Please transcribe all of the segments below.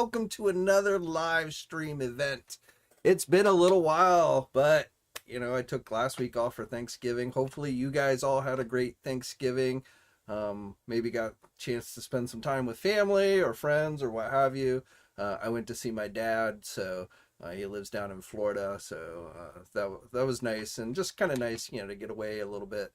welcome to another live stream event. It's been a little while, but I took last week off for Thanksgiving. Hopefully you guys all had a great Thanksgiving. Maybe got a chance to spend some time with family or friends or what have you. I went to see my dad, so he lives down in Florida, so that was nice, and just kind of nice, to get away a little bit.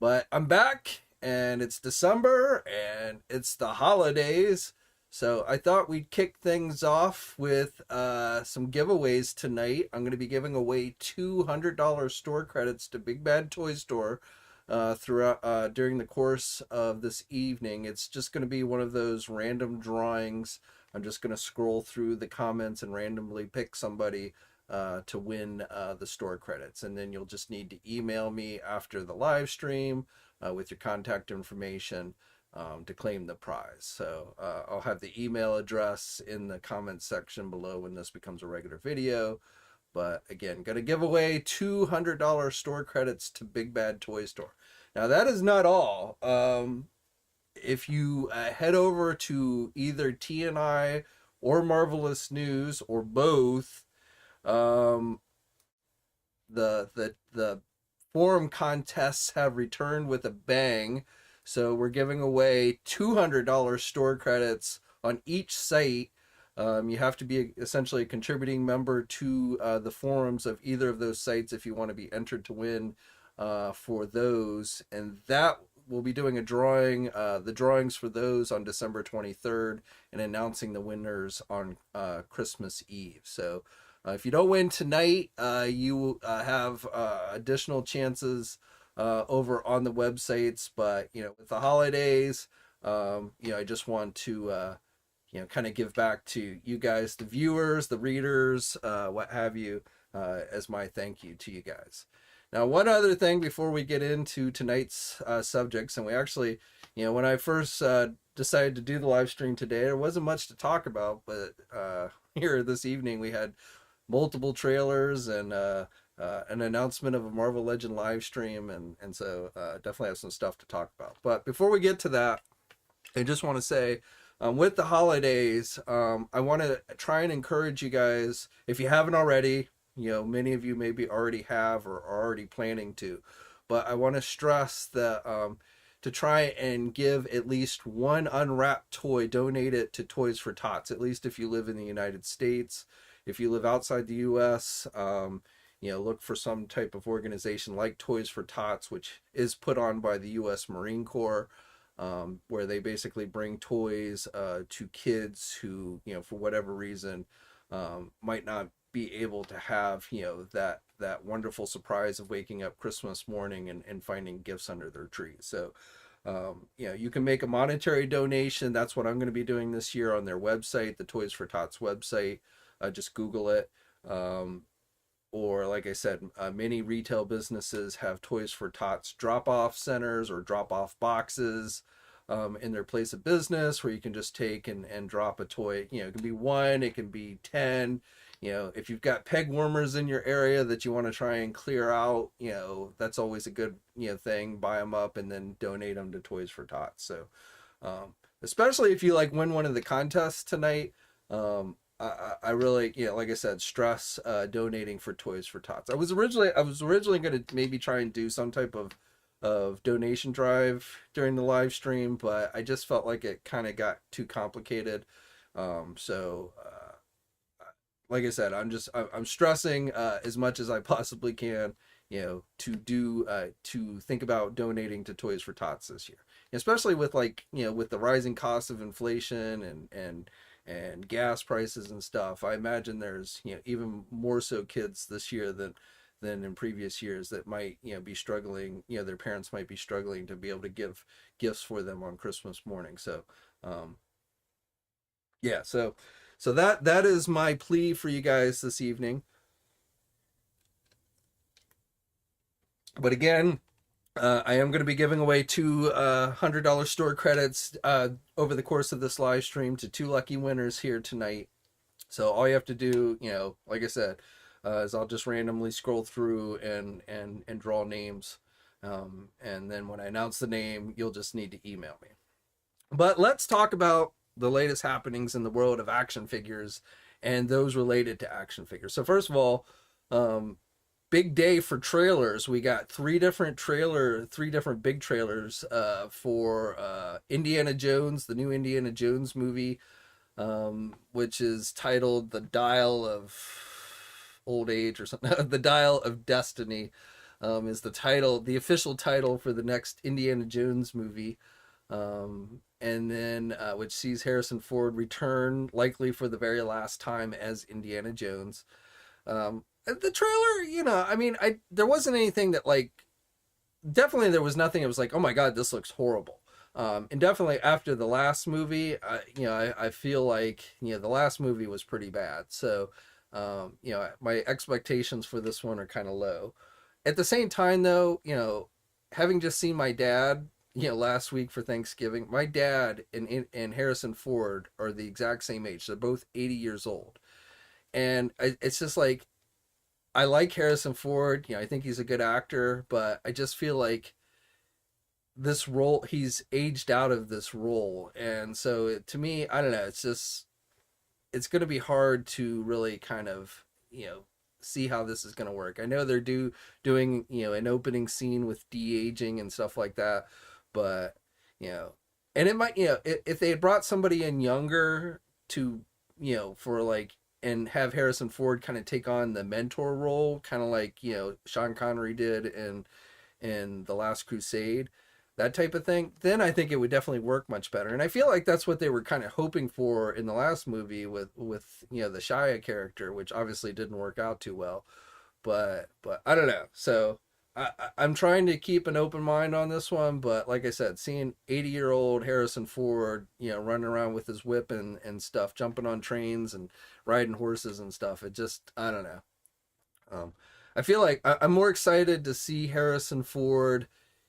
But I'm back, and it's December, and it's the holidays, so I thought we'd kick things off with some giveaways tonight. I'm going to be giving away $200 store credits to Big Bad Toy Store throughout during the course of this evening. It's just going to be one of those random drawings. I'm just going to scroll through the comments and randomly pick somebody to win the store credits, and then you'll just need to email me after the live stream with your contact information to claim the prize. So I'll have the email address in the comments section below when this becomes a regular video. But again, going to give away $200 store credits to Big Bad Toy Store. Now that is not all. If you head over to either TNI or Marvelous News or both, the forum contests have returned with a bang. So we're giving away $200 store credits on each site. You have to be essentially a contributing member to the forums of either of those sites if you want to be entered to win for those. And that we'll be doing a drawing, the drawings for those on December 23rd, and announcing the winners on Christmas Eve. So if you don't win tonight, you have additional chances over on the websites. But with the holidays, I just want to kind of give back to you guys, the viewers, the readers, what have you, as my thank you to you guys. Now, one other thing before we get into tonight's subjects, and we actually, when I first decided to do the live stream today, there wasn't much to talk about, but here this evening we had multiple trailers and an announcement of a Marvel Legend live stream, and so definitely have some stuff to talk about. But before we get to that, I just want to say, with the holidays, I want to try and encourage you guys, if you haven't already, many of you maybe already have or are already planning to, but I want to stress that to try and give at least one unwrapped toy, donate it to Toys for Tots, at least if you live in the United States. If you live outside the U.S., look for some type of organization like Toys for Tots, which is put on by the U.S. Marine Corps, where they basically bring toys to kids who, for whatever reason, might not be able to have, that wonderful surprise of waking up Christmas morning and finding gifts under their tree. So, you can make a monetary donation. That's what I'm going to be doing this year on their website, the Toys for Tots website. Just Google it. Or like I said, many retail businesses have Toys for Tots drop-off centers or drop-off boxes in their place of business, where you can just take and drop a toy. It can be 1, it can be 10. If you've got peg warmers in your area that you want to try and clear out, that's always a good thing. Buy them up and then donate them to Toys for Tots. So especially if you win one of the contests tonight, I really, like I said, stress donating for Toys for Tots. I was originally going to maybe try and do some type of donation drive during the live stream, but I just felt like it kind of got too complicated. Like I said, I'm stressing as much as I possibly can, to think about donating to Toys for Tots this year, especially with with the rising cost of inflation and gas prices and stuff. I imagine there's even more so kids this year than in previous years that might be struggling. Their parents might be struggling to be able to give gifts for them on Christmas morning. So so that is my plea for you guys this evening. But again, I am going to be giving away two $100 store credits over the course of this live stream to 2 lucky winners here tonight. So all you have to do, like I said, is I'll just randomly scroll through and draw names. And then when I announce the name, you'll just need to email me. But let's talk about the latest happenings in the world of action figures and those related to action figures. So first of all, big day for trailers. We got three different big trailers for Indiana Jones, the new Indiana Jones movie, which is titled The Dial of Old Age or something. The Dial of Destiny is the official title for the next Indiana Jones movie. And then which sees Harrison Ford return, likely for the very last time as Indiana Jones. The trailer, I mean, there wasn't anything that definitely there was nothing. It was like, oh my God, this looks horrible. And definitely after the last movie, I feel like, the last movie was pretty bad. So, my expectations for this one are kind of low. At the same time, though, having just seen my dad, last week for Thanksgiving, my dad and Harrison Ford are the exact same age. They're both 80 years old. And it's just like, I like Harrison Ford. I think he's a good actor, but I just feel like this role, he's aged out of this role. And so to me, I don't know, it's going to be hard to really kind of, see how this is going to work. I know they're doing, an opening scene with de-aging and stuff like that, but, and it might, if they had brought somebody in younger to, for and have Harrison Ford kind of take on the mentor role, kind of like, Sean Connery did in The Last Crusade, that type of thing, then I think it would definitely work much better. And I feel like that's what they were kind of hoping for in the last movie with the Shia character, which obviously didn't work out too well. But I don't know. So I'm trying to keep an open mind on this one, but like I said, seeing 80-year-old Harrison Ford, running around with his whip and stuff, jumping on trains and riding horses and stuff, it just, I don't know. I feel like I'm more excited to see Harrison Ford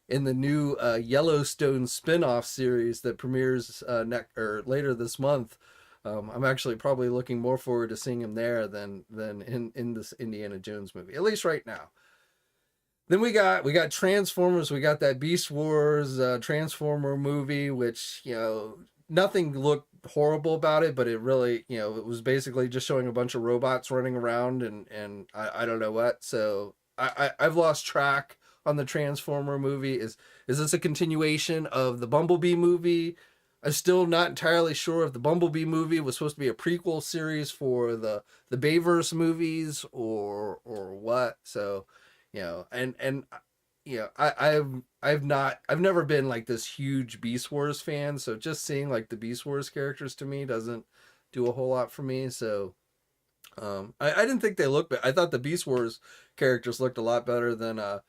in the new Yellowstone spin-off series that premieres later this month. I'm actually probably looking more forward to seeing him there than in this Indiana Jones movie, at least right now. Then we got Transformers. We got that Beast Wars Transformer movie, which, nothing looked horrible about it, but it really, it was basically just showing a bunch of robots running around and I don't know what. So I've lost track on the Transformer movie. Is this a continuation of the Bumblebee movie? I'm still not entirely sure if the Bumblebee movie was supposed to be a prequel series for the Bayverse movies or what. So, I've never been like this huge Beast Wars fan. So just seeing like the Beast Wars characters to me doesn't do a whole lot for me. So, I didn't think they looked, but I thought the Beast Wars characters looked a lot better than the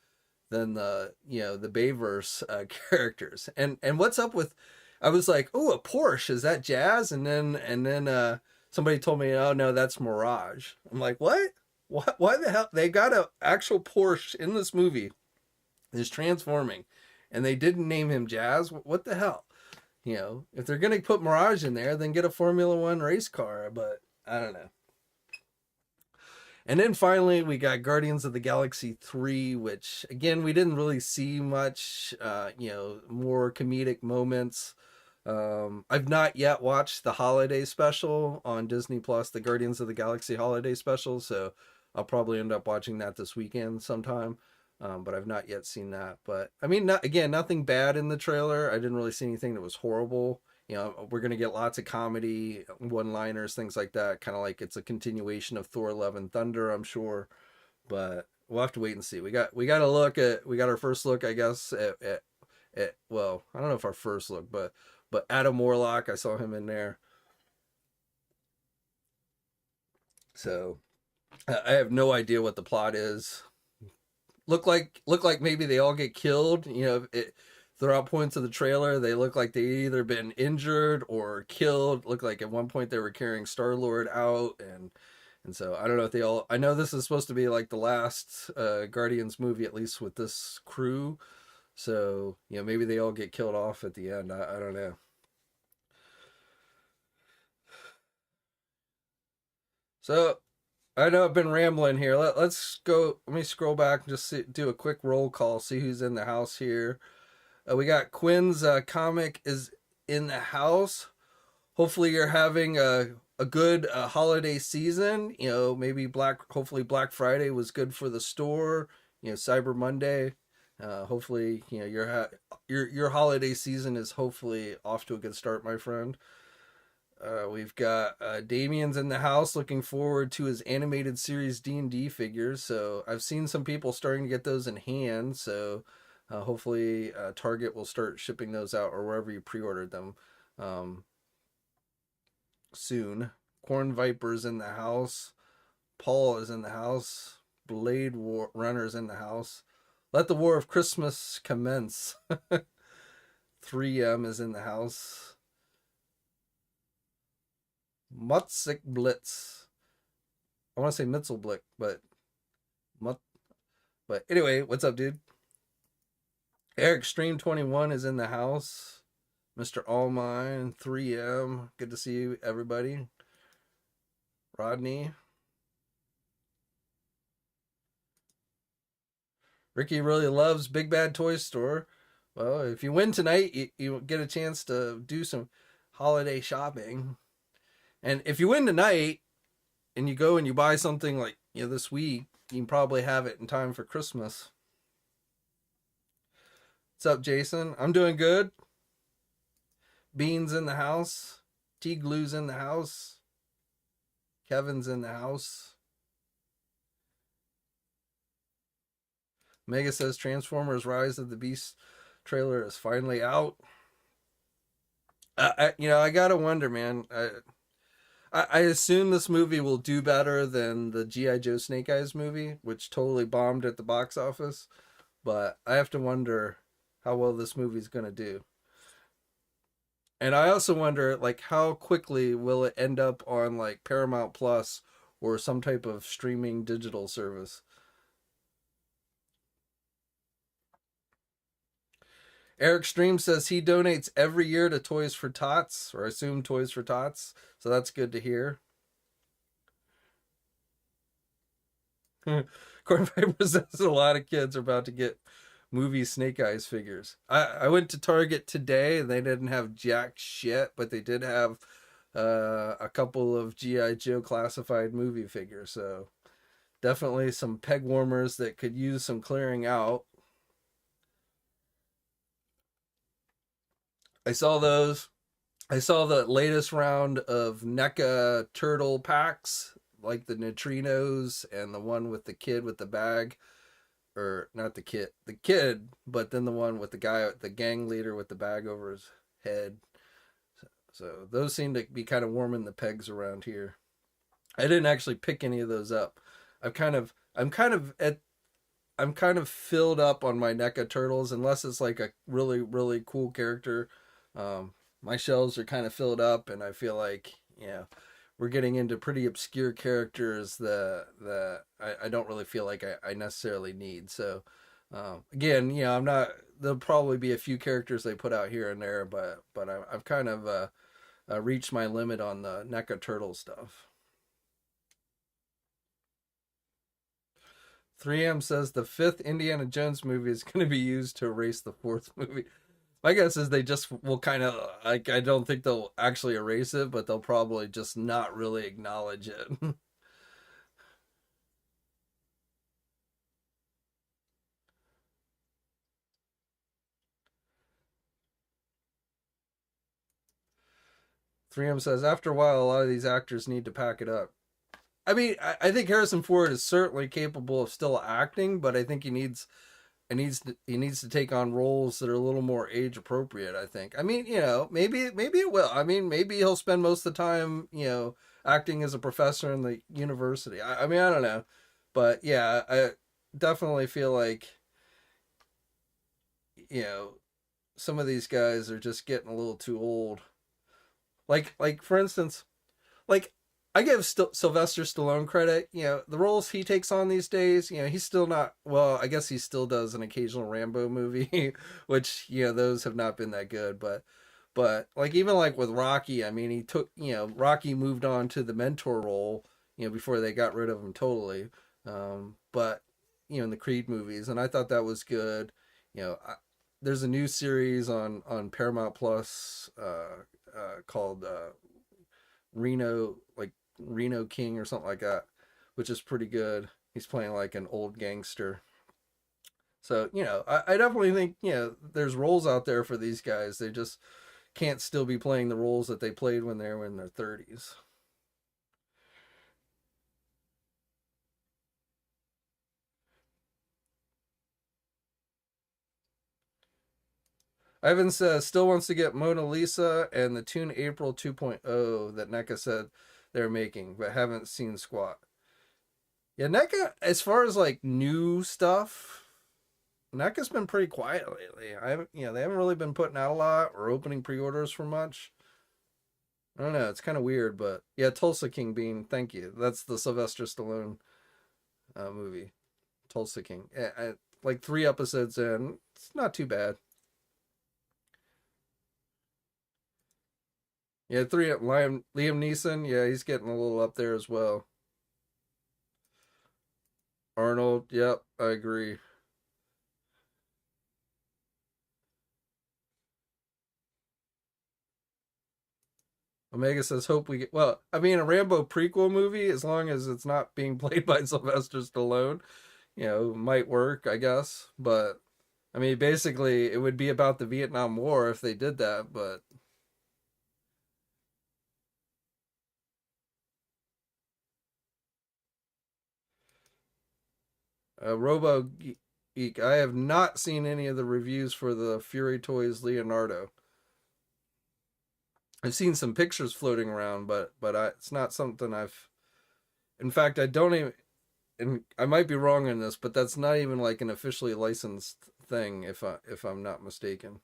the Bayverse characters. And what's up with, I was like, oh, a Porsche, is that Jazz? And then somebody told me, oh no, that's Mirage. I'm like, what why the hell they got an actual Porsche in this movie is transforming and they didn't name him Jazz? What the hell? If they're gonna put Mirage in there, then get a Formula One race car. But I don't know. And then finally, we got Guardians of the Galaxy 3, which, again, we didn't really see much, more comedic moments. I've not yet watched the holiday special on Disney Plus, the Guardians of the Galaxy holiday special, so I'll probably end up watching that this weekend sometime, but I've not yet seen that. But, I mean, nothing bad in the trailer. I didn't really see anything that was horrible. We're going to get lots of comedy, one-liners, things like that. Kind of like it's a continuation of Thor: Love and Thunder, I'm sure. But we'll have to wait and see. We got our first look, I guess, at well, I don't know if our first look, but Adam Warlock, I saw him in there. So I have no idea what the plot is. Look like maybe they all get killed. Throughout points of the trailer, they look like they either been injured or killed. Look like at one point they were carrying Star-Lord out, and so I don't know if they all. I know this is supposed to be like the last Guardians movie, at least with this crew. So maybe they all get killed off at the end. I don't know. So I know I've been rambling here. Let's go. Let me scroll back and just do a quick roll call. See who's in the house here. We got Quinn's comic is in the house. hopefully you're having a good holiday season. You know, maybe hopefully Black Friday was good for the store. You know, Cyber Monday. Hopefully, you know, your holiday season is hopefully off to a good start, my friend. We've got Damien's in the house, looking forward to his animated series D&D figures. So I've seen some people starting to get those in hand. So hopefully Target will start shipping those out, or wherever you pre-ordered them, um, soon. Corn Viper's in the house. Paul is in the house. Runner's in the house. Let the War of Christmas commence. 3M is in the house. Mutzig Blitz. I want to say Mitzelblick, but but anyway, what's up, dude? Eric Stream 21 is in the house. Mr. Allmine, 3M. Good to see you, everybody. Rodney. Ricky really loves Big Bad Toy Store. Well, if you win tonight, you get a chance to do some holiday shopping. And if you win tonight and you go and you buy something like, you know, this week, you can probably have it in time for Christmas. What's up, Jason? I'm doing good. Beans in the house. T-Glue's in the house. Kevin's in the house. Mega says Transformers Rise of the Beast trailer is finally out. I gotta wonder, man. I assume this movie will do better than the G.I. Joe Snake Eyes movie, which totally bombed at the box office. But I have to wonder how well this movie's gonna do. And I also wonder, like, how quickly will it end up on, like, Paramount Plus or some type of streaming digital service? Eric Stream says he donates every year to Toys for Tots, or I assume Toys for Tots. So that's good to hear. Corn Viper says a lot of kids are about to get movie Snake Eyes figures. I went to Target today and they didn't have jack shit, but they did have a couple of G.I. Joe classified movie figures. So definitely some peg warmers that could use some clearing out. I saw those. I saw the latest round of NECA turtle packs, like the neutrinos and the one with the kid with the bag. Or not the kid, but then the one with the gang leader with the bag over his head. So those seem to be kind of warming the pegs around here. I didn't actually pick any of those up. I'm kind of filled up on my NECA turtles, unless it's like a really, really cool character. My shelves are kind of filled up, and I feel like, we're getting into pretty obscure characters that I don't really feel like I necessarily need. So, again, I'm not. There'll probably be a few characters they put out here and there, but I've kind of reached my limit on the NECA turtle stuff. 3M says the 5th Indiana Jones movie is going to be used to erase the 4th movie. My guess is they just will kind of, like, I don't think they'll actually erase it, but they'll probably just not really acknowledge it. 3M says after a while, a lot of these actors need to pack it up. I mean, I think Harrison Ford is certainly capable of still acting, but I think he needs to take on roles that are a little more age appropriate. I think. I mean, maybe it will. I mean, maybe he'll spend most of the time, acting as a professor in the university. I mean, I don't know, but yeah, I definitely feel like, you know some of these guys are just getting a little too old. Like for instance, like I give Sylvester Stallone credit. The roles he takes on these days. He's still not. Well, I guess he still does an occasional Rambo movie, which those have not been that good. But like even like with Rocky, I mean, he took Rocky moved on to the mentor role, before they got rid of him totally. But in the Creed movies, and I thought that was good. There's a new series on Paramount Plus called Reno King or something like that, which is pretty good. He's playing like an old gangster. So, I definitely think, there's roles out there for these guys. They just can't still be playing the roles that they played when they were in their 30s. Ivan says still wants to get Mona Lisa and the Toon April 2.0 that NECA said they're making, but haven't seen squat. Yeah, NECA, as far as like new stuff, NECA's been pretty quiet lately. I haven't, they haven't really been putting out a lot or opening pre-orders for much. I don't know. It's kind of weird, but yeah, Tulsa King Bean. Thank you. That's the Sylvester Stallone movie, Tulsa King. Like 3 episodes in, it's not too bad. Yeah, Liam Neeson. Yeah, he's getting a little up there as well. Arnold. Yep, I agree. Omega says, "Hope we get." Well, I mean, a Rambo prequel movie, as long as it's not being played by Sylvester Stallone, might work, I guess. But I mean, basically, it would be about the Vietnam War if they did that. But Robo Geek, I have not seen any of the reviews for the Fury Toys Leonardo. I've seen some pictures floating around, it's not something I've. In fact, I don't even. And I might be wrong in this, but that's not even like an officially licensed thing, if I'm not mistaken.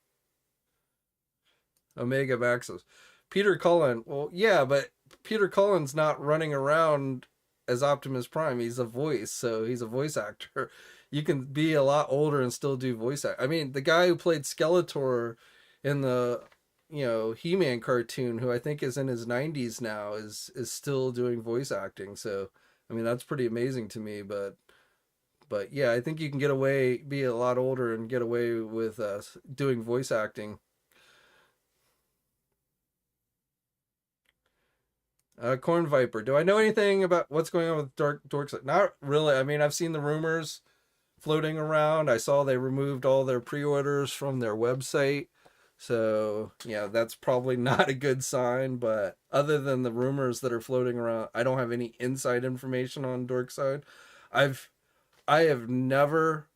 Omega Maxos. Peter Cullen. Well, yeah, but Peter Cullen's not running around as Optimus Prime. He's a voice, so he's a voice actor. You can be a lot older and still do voice act. I mean, the guy who played Skeletor in the He-Man cartoon, who I think is in his 90s now, is still doing voice acting. So, I mean, that's pretty amazing to me. But yeah, I think you can be a lot older and get away with doing voice acting. Corn Viper. Do I know anything about what's going on with Dorks? Not really. I mean, I've seen the rumors floating around. I saw they removed all their pre-orders from their website. So, yeah, that's probably not a good sign. But other than the rumors that are floating around, I don't have any inside information on Dorkside. I've I have never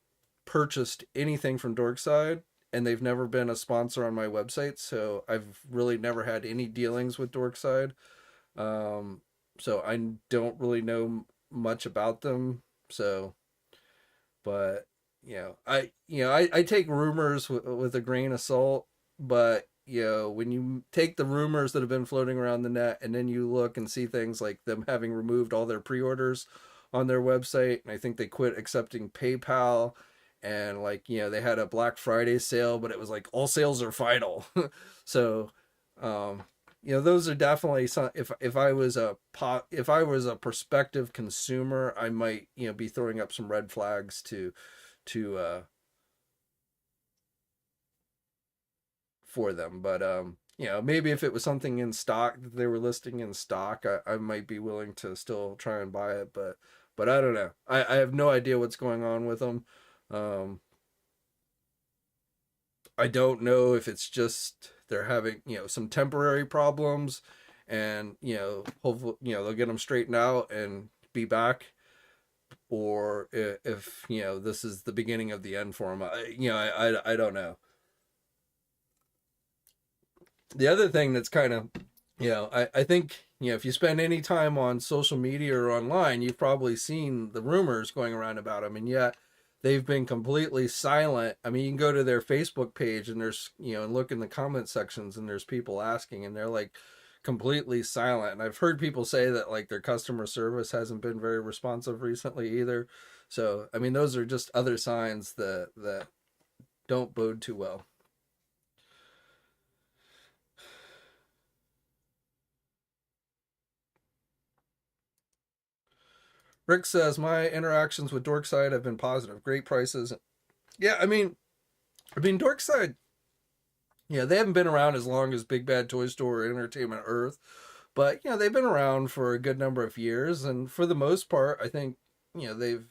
purchased anything from Dorkside, and they've never been a sponsor on my website, so I've really never had any dealings with Dorkside. Um, so I don't really know much about them. So, but I take rumors with a grain of salt. But when you take the rumors that have been floating around the net, and then you look and see things like them having removed all their pre-orders on their website, and I think they quit accepting PayPal, and like they had a Black Friday sale, but it was like all sales are final. So, um, those are definitely some. If I was a prospective consumer, I might be throwing up some red flags to for them. But maybe if it was something in stock that they were listing in stock, I might be willing to still try and buy it. But I don't know. I have no idea what's going on with them. Um, I don't know if it's just they're having some temporary problems, and hopefully they'll get them straightened out and be back, or if this is the beginning of the end for them. I don't know. The other thing that's kind of I think if you spend any time on social media or online, you've probably seen the rumors going around about them, and yet they've been completely silent. I mean, you can go to their Facebook page and there's and look in the comment sections, and there's people asking, and they're like completely silent. And I've heard people say that like their customer service hasn't been very responsive recently either. So I mean, those are just other signs that don't bode too well. Rick says my interactions with Dorkside have been positive. Great prices. Yeah, I mean Dorkside. Yeah, they haven't been around as long as Big Bad Toy Store or Entertainment Earth, But they've been around for a good number of years, and for the most part, I think they've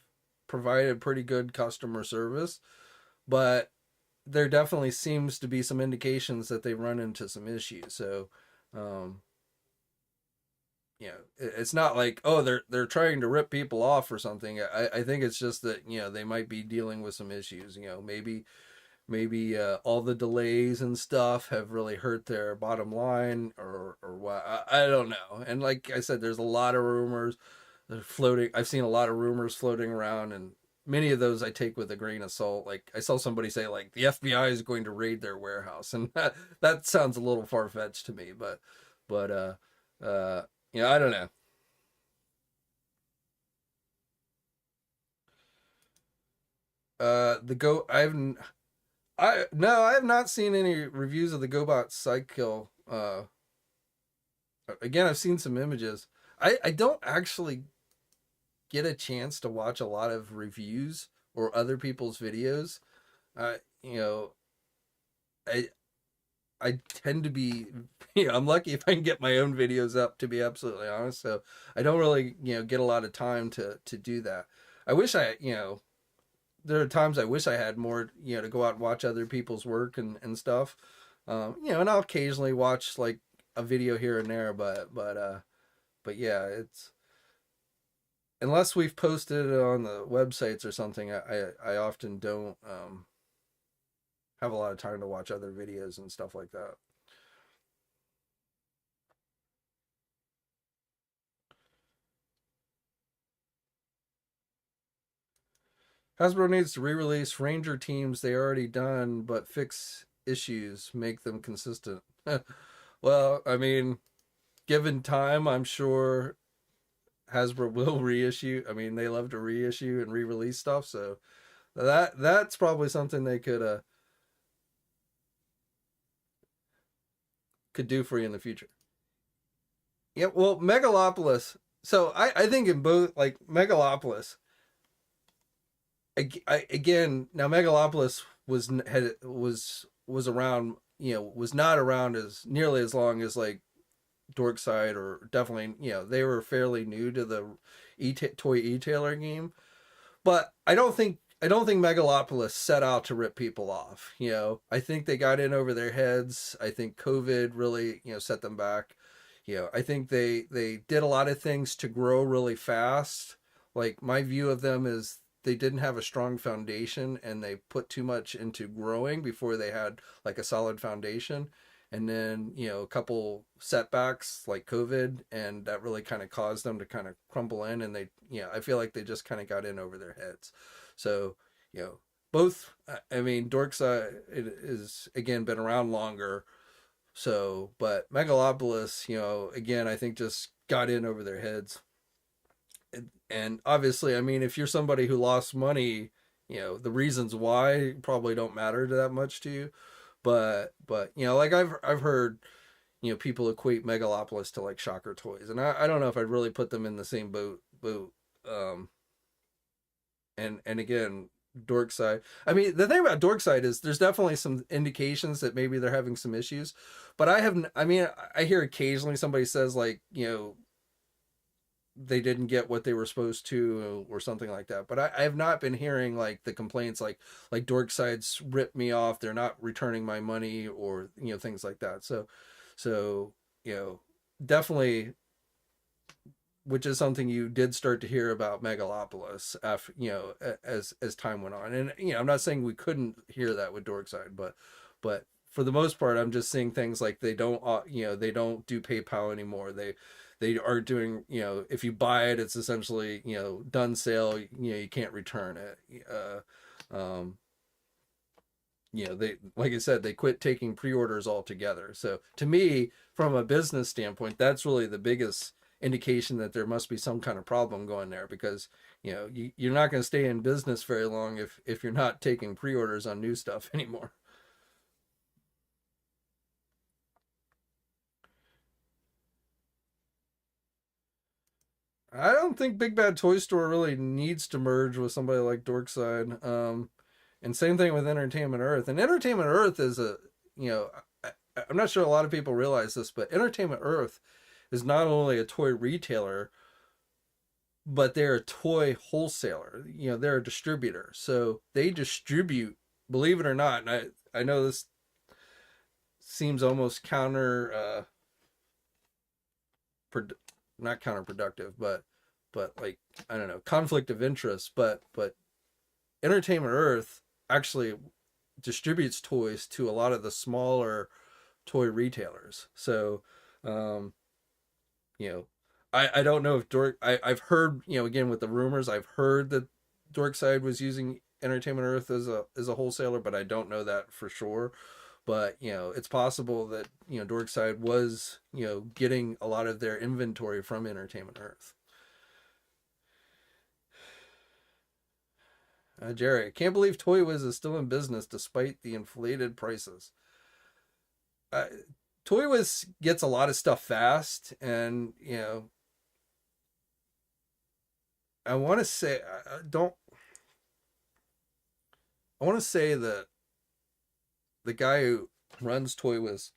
provided pretty good customer service. But there definitely seems to be some indications that they run into some issues. So, um, it's not like, oh, they're trying to rip people off or something. I think it's just that they might be dealing with some issues. Maybe all the delays and stuff have really hurt their bottom line, or what. I don't know. And like I said, there's a lot of rumors that are floating. I've seen a lot of rumors floating around, and many of those I take with a grain of salt. Like I saw somebody say like the FBI is going to raid their warehouse, and that sounds a little far fetched to me. But I don't know. The go I no, I have not seen any reviews of the GoBot Sidekill. Again, I've seen some images. I don't actually get a chance to watch a lot of reviews or other people's videos. You know, I I tend to be, I'm lucky if I can get my own videos up, to be absolutely honest. So I don't really, get a lot of time to do that. I wish there are times I wish I had more, to go out and watch other people's work and stuff. And I'll occasionally watch like a video here and there, but yeah, it's, unless we've posted it on the websites or something, I often don't, have a lot of time to watch other videos and stuff like that. Hasbro needs to re-release Ranger teams they already done, but fix issues, make them consistent. Well, I mean, given time, I'm sure Hasbro will reissue. I mean, they love to reissue and re-release stuff, so that's probably something they could do for you in the future. Yeah, well, Megalopolis. So I think in both, like Megalopolis, again, now Megalopolis was around, was not around as nearly as long as like Dorkside, or definitely, they were fairly new to the toy e-tailer game. But I don't think Megalopolis set out to rip people off. I think they got in over their heads. I think COVID really, set them back. I think they did a lot of things to grow really fast. Like my view of them is they didn't have a strong foundation, and they put too much into growing before they had like a solid foundation. And then, a couple setbacks like COVID, and that really kind of caused them to kind of crumble in, and I feel like they just kind of got in over their heads. So, both, I mean, Dorkside is again been around longer. So, but Megalopolis, again, I think just got in over their heads. And obviously, I mean, if you're somebody who lost money, the reasons why probably don't matter to that much to you. But like I've heard, people equate Megalopolis to like Shocker Toys, and I don't know if I'd really put them in the same boat. Um, and again, Dorkside. I mean, the thing about Dorkside is there's definitely some indications that maybe they're having some issues, but I mean, I hear occasionally somebody says like, they didn't get what they were supposed to or something like that. But I have not been hearing like the complaints like Dorkside's ripped me off. They're not returning my money, or things like that. So definitely, which is something you did start to hear about Megalopolis after, as time went on. And I'm not saying we couldn't hear that with Dorkside, but for the most part, I'm just seeing things like they don't do PayPal anymore. They are doing, if you buy it, it's essentially, done sale. You can't return it. They, like I said, they quit taking pre-orders altogether. So to me, from a business standpoint, that's really the biggest indication that there must be some kind of problem going there, because you're not going to stay in business very long if you're not taking pre-orders on new stuff anymore. I don't think Big Bad Toy Store really needs to merge with somebody like Dorkside. And same thing with Entertainment Earth. And Entertainment Earth is a, you know, I'm not sure a lot of people realize this, but Entertainment Earth is not only a toy retailer, but they're a toy wholesaler. You know, they're a distributor. So they distribute, believe it or not, and I know this seems almost counter not counterproductive, but like, I don't know, conflict of interest, but Entertainment Earth actually distributes toys to a lot of the smaller toy retailers. So, um, you know, I don't know if I've heard, you know, again with the rumors, I've heard that Dorkside was using Entertainment Earth as a wholesaler, but I don't know that for sure. But you know, it's possible that, you know, Dorkside was, you know, getting a lot of their inventory from Entertainment Earth. Jerry, I can't believe Toy Wiz is still in business despite the inflated prices. Uh, Toy Wiz gets a lot of stuff fast, and you know, I want to say I don't. I want to say that the guy who runs Toy Wiz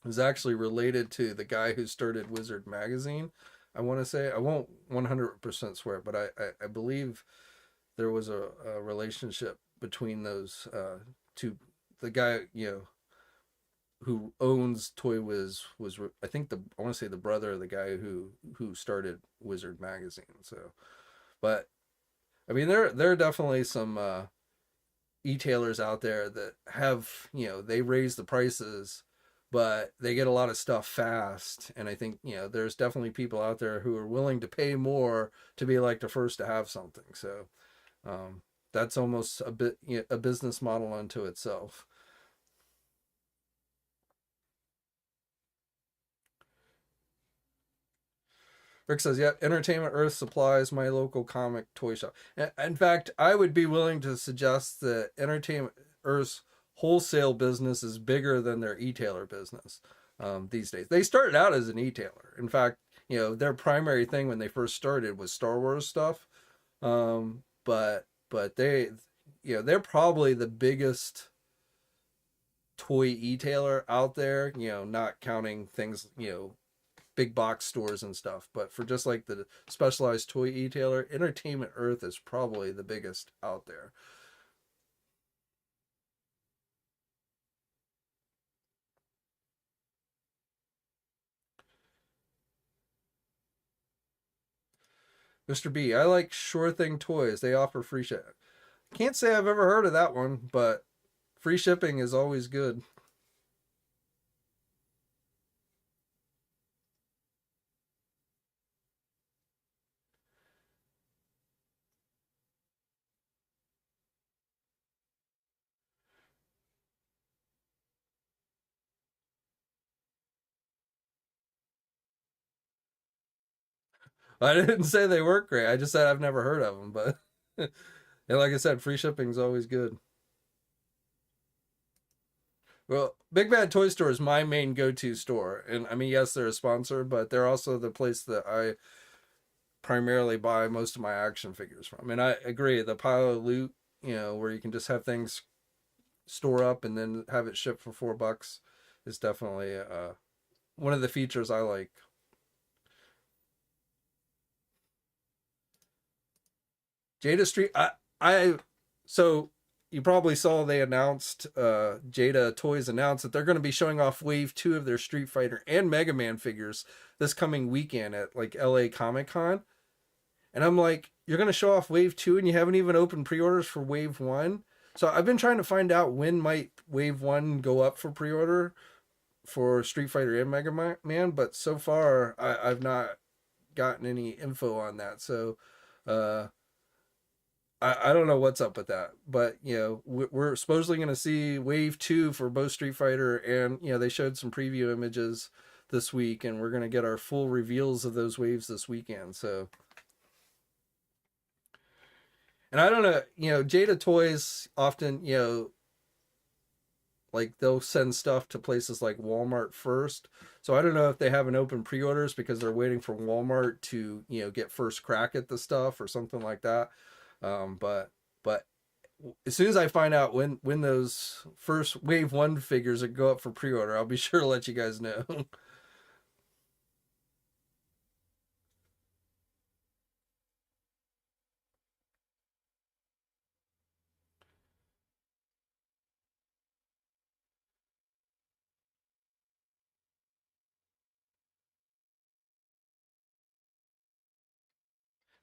is actually related to the guy who started Wizard Magazine. I want to say, I won't 100% swear, but I believe there was a relationship between those two. The guy, you know, who owns Toy Wiz was, I think, I want to say the brother of the guy who started Wizard Magazine. So, but I mean, there are definitely some e-tailers out there that have, you know, they raise the prices, but they get a lot of stuff fast. And I think, you know, there's definitely people out there who are willing to pay more to be like the first to have something. So um, that's almost a bit, you know, a business model unto itself. Rick says, "Yep, Entertainment Earth supplies my local comic toy shop." In fact, I would be willing to suggest that Entertainment Earth's wholesale business is bigger than their e-tailer business these days. They started out as an e-tailer. In fact, you know, their primary thing when they first started was Star Wars stuff. But they, you know, they're probably the biggest toy e-tailer out there. You know, not counting things, you know, big box stores and stuff. But for just like the specialized toy e-tailer, Entertainment Earth is probably the biggest out there. Mr. B, I like Sure Thing Toys. They offer free ship. Can't say I've ever heard of that one, but free shipping is always good. I didn't say they work great. I just said I've never heard of them, but and like I said, free shipping is always good. Well, Big Bad Toy Store is my main go-to store, and I mean, yes, they're a sponsor, but they're also the place that I primarily buy most of my action figures from. And I agree, the pile of loot, you know, where you can just have things store up and then have it shipped for $4 is definitely one of the features I like. Jada Street, I, so you probably saw they announced, Jada Toys announced that they're going to be showing off Wave 2 of their Street Fighter and Mega Man figures this coming weekend at like LA Comic Con. And I'm like, you're going to show off Wave 2 and you haven't even opened pre-orders for Wave 1? So I've been trying to find out when might Wave 1 go up for pre-order for Street Fighter and Mega Man, but so far I've not gotten any info on that. So uh, I don't know what's up with that. But, you know, we're supposedly going to see Wave 2 for both Street Fighter and, you know, they showed some preview images this week and we're going to get our full reveals of those waves this weekend. So and I don't know, you know, Jada Toys often, you know, like they'll send stuff to places like Walmart first. So I don't know if they haven't opened pre-orders because they're waiting for Walmart to, you know, get first crack at the stuff or something like that. But as soon as I find out when those first Wave 1 figures go up for pre-order, I'll be sure to let you guys know.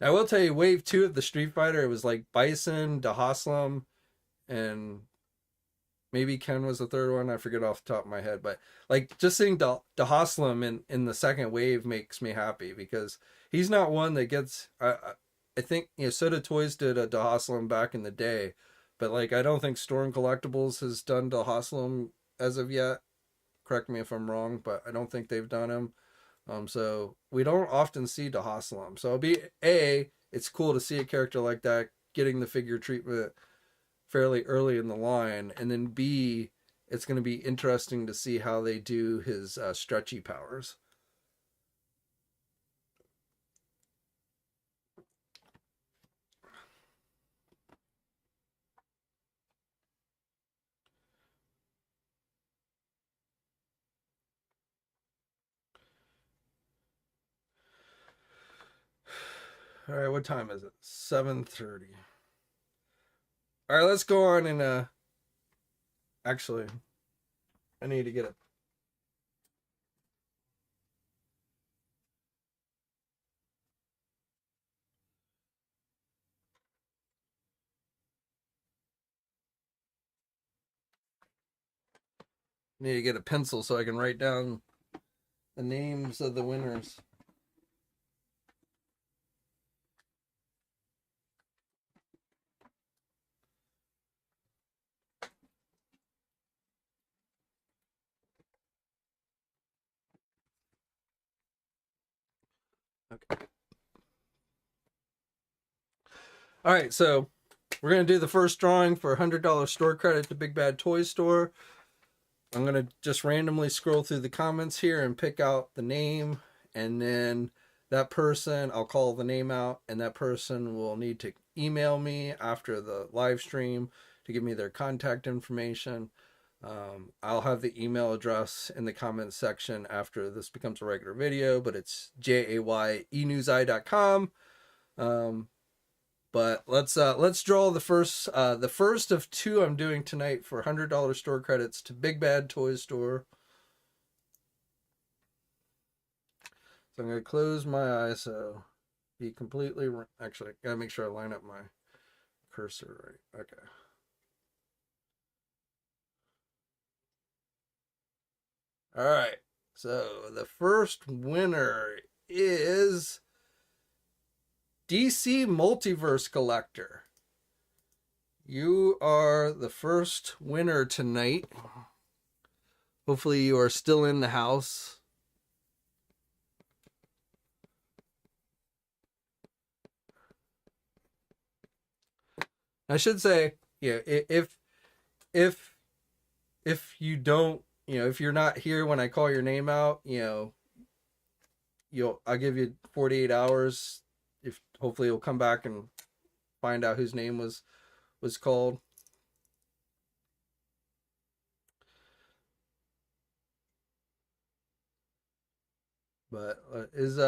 I will tell you, Wave 2 of the Street Fighter, it was like Bison, Dahaslam, and maybe Ken was the third one. I forget off the top of my head. But like just seeing Dahaslam in the second wave makes me happy because he's not one that gets. I think, Soda Toys did a Dahaslam back in the day, but like I don't think Storm Collectibles has done Dahaslam as of yet. Correct me if I'm wrong, but I don't think they've done him. So we don't often see Dahaslam. So it'll be it's cool to see a character like that getting the figure treatment fairly early in the line, and then B, it's going to be interesting to see how they do his stretchy powers. All right, what time is it? 7:30. All right, let's go on and actually, I need to get it. Need to get a pencil so I can write down the names of the winners. Okay. All right, so we're gonna do the first drawing for $100 store credit to Big Bad Toy Store. I'm gonna just randomly scroll through the comments here and pick out the name, and then that person, I'll call the name out, and that person will need to email me after the live stream to give me their contact information. I'll have the email address in the comments section after this becomes a regular video, but it's jayenewseye.com. But let's draw the first of two I'm doing tonight for $100 store credits to Big Bad Toy Store. So I'm gonna close my eyes so be completely. Actually, I gotta make sure I line up my cursor right. Okay. All right. So the first winner is DC Multiverse Collector. You are the first winner tonight. Hopefully you are still in the house. I should say, if you don't, if you're not here when I call your name out, I'll give you 48 hours. If hopefully you'll come back and find out whose name was called. But is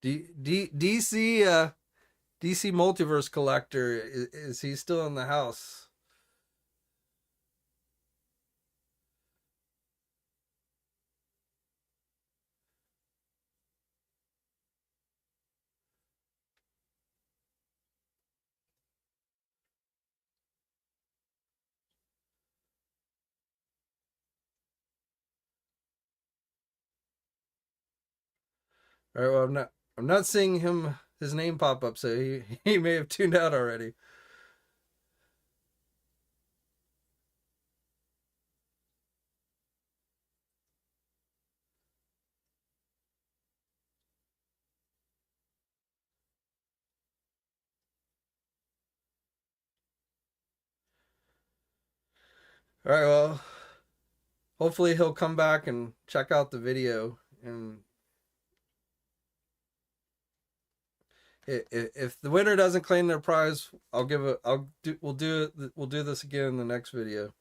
DC DC Multiverse Collector, is he still in the house? All right, well, I'm not seeing his name pop up, so he may have tuned out already. All right, well, hopefully he'll come back and check out the video, and if the winner doesn't claim their prize, we'll do this again in the next video.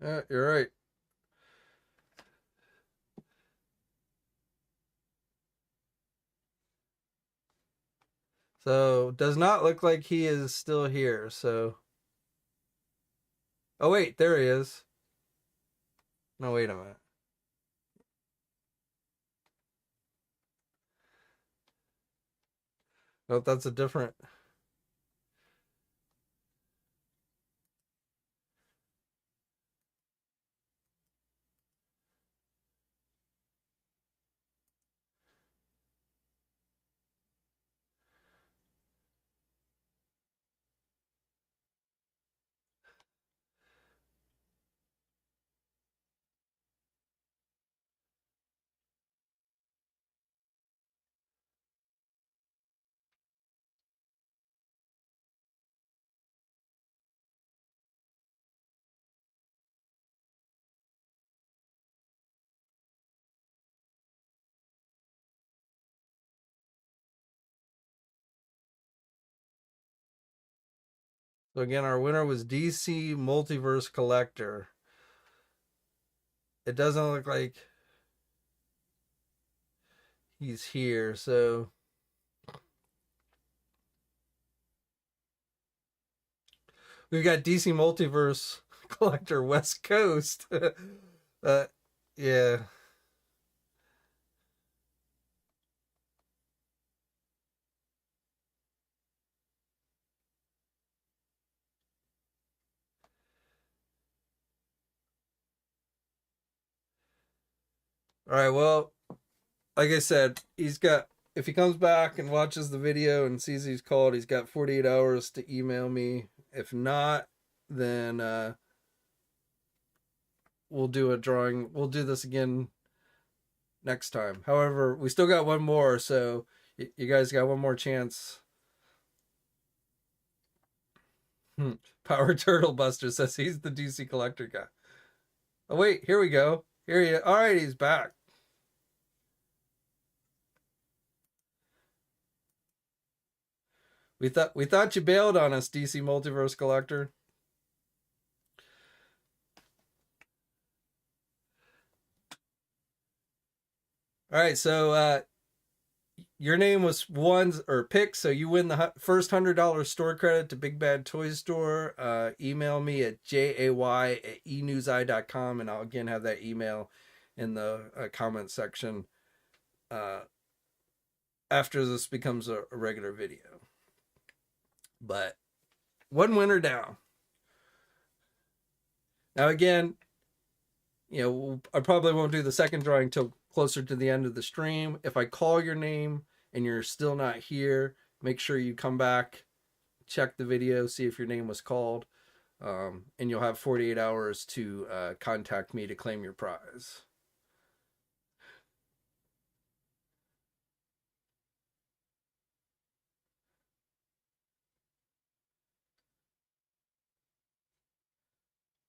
Yeah, you're right. So does not look like he is still here. So, oh wait, there he is. No, wait a minute. No, that's a different. So again, our winner was DC Multiverse Collector. It doesn't look like he's here. So we've got DC Multiverse Collector West Coast. Yeah. All right. Well, like I said, he's got. If he comes back and watches the video and sees he's called, he's got 48 hours to email me. If not, then we'll do a drawing. We'll do this again next time. However, we still got one more, so you guys got one more chance. Power Turtle Buster says he's the DC collector guy. Oh wait, here we go. Here he is. All right, he's back. We thought you bailed on us, DC Multiverse Collector. All right, so your name was one or picked, so you win the first $100 store credit to Big Bad Toy Store. Email me at jay@enewseye.com, and I'll again have that email in the comment section after this becomes a regular video. But one winner down. Now again, I probably won't do the second drawing till closer to the end of the stream. If I call your name and you're still not here, make sure you come back, check the video, see if your name was called, and you'll have 48 hours to contact me to claim your prize.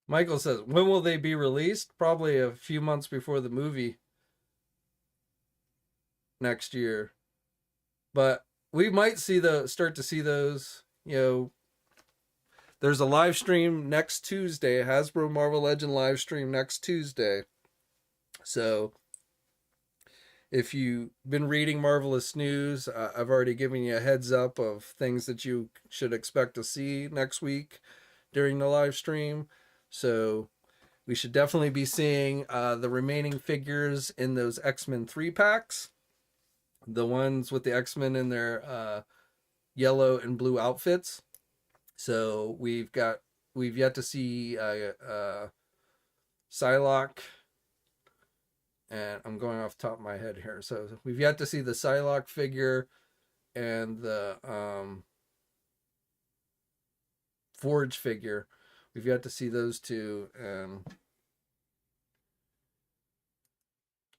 Michael says, when will they be released? Probably a few months before the movie next year. But we might start to see those, there's a live stream next Tuesday, a Hasbro Marvel Legend live stream next Tuesday. So if you've been reading Marvelous News, I've already given you a heads up of things that you should expect to see next week during the live stream. So we should definitely be seeing the remaining figures in those X-Men 3-packs. The ones with the X-Men in their yellow and blue outfits. So we've yet to see Psylocke, and I'm going off the top of my head here. So we've yet to see the Psylocke figure and the Forge figure. We've yet to see those two, and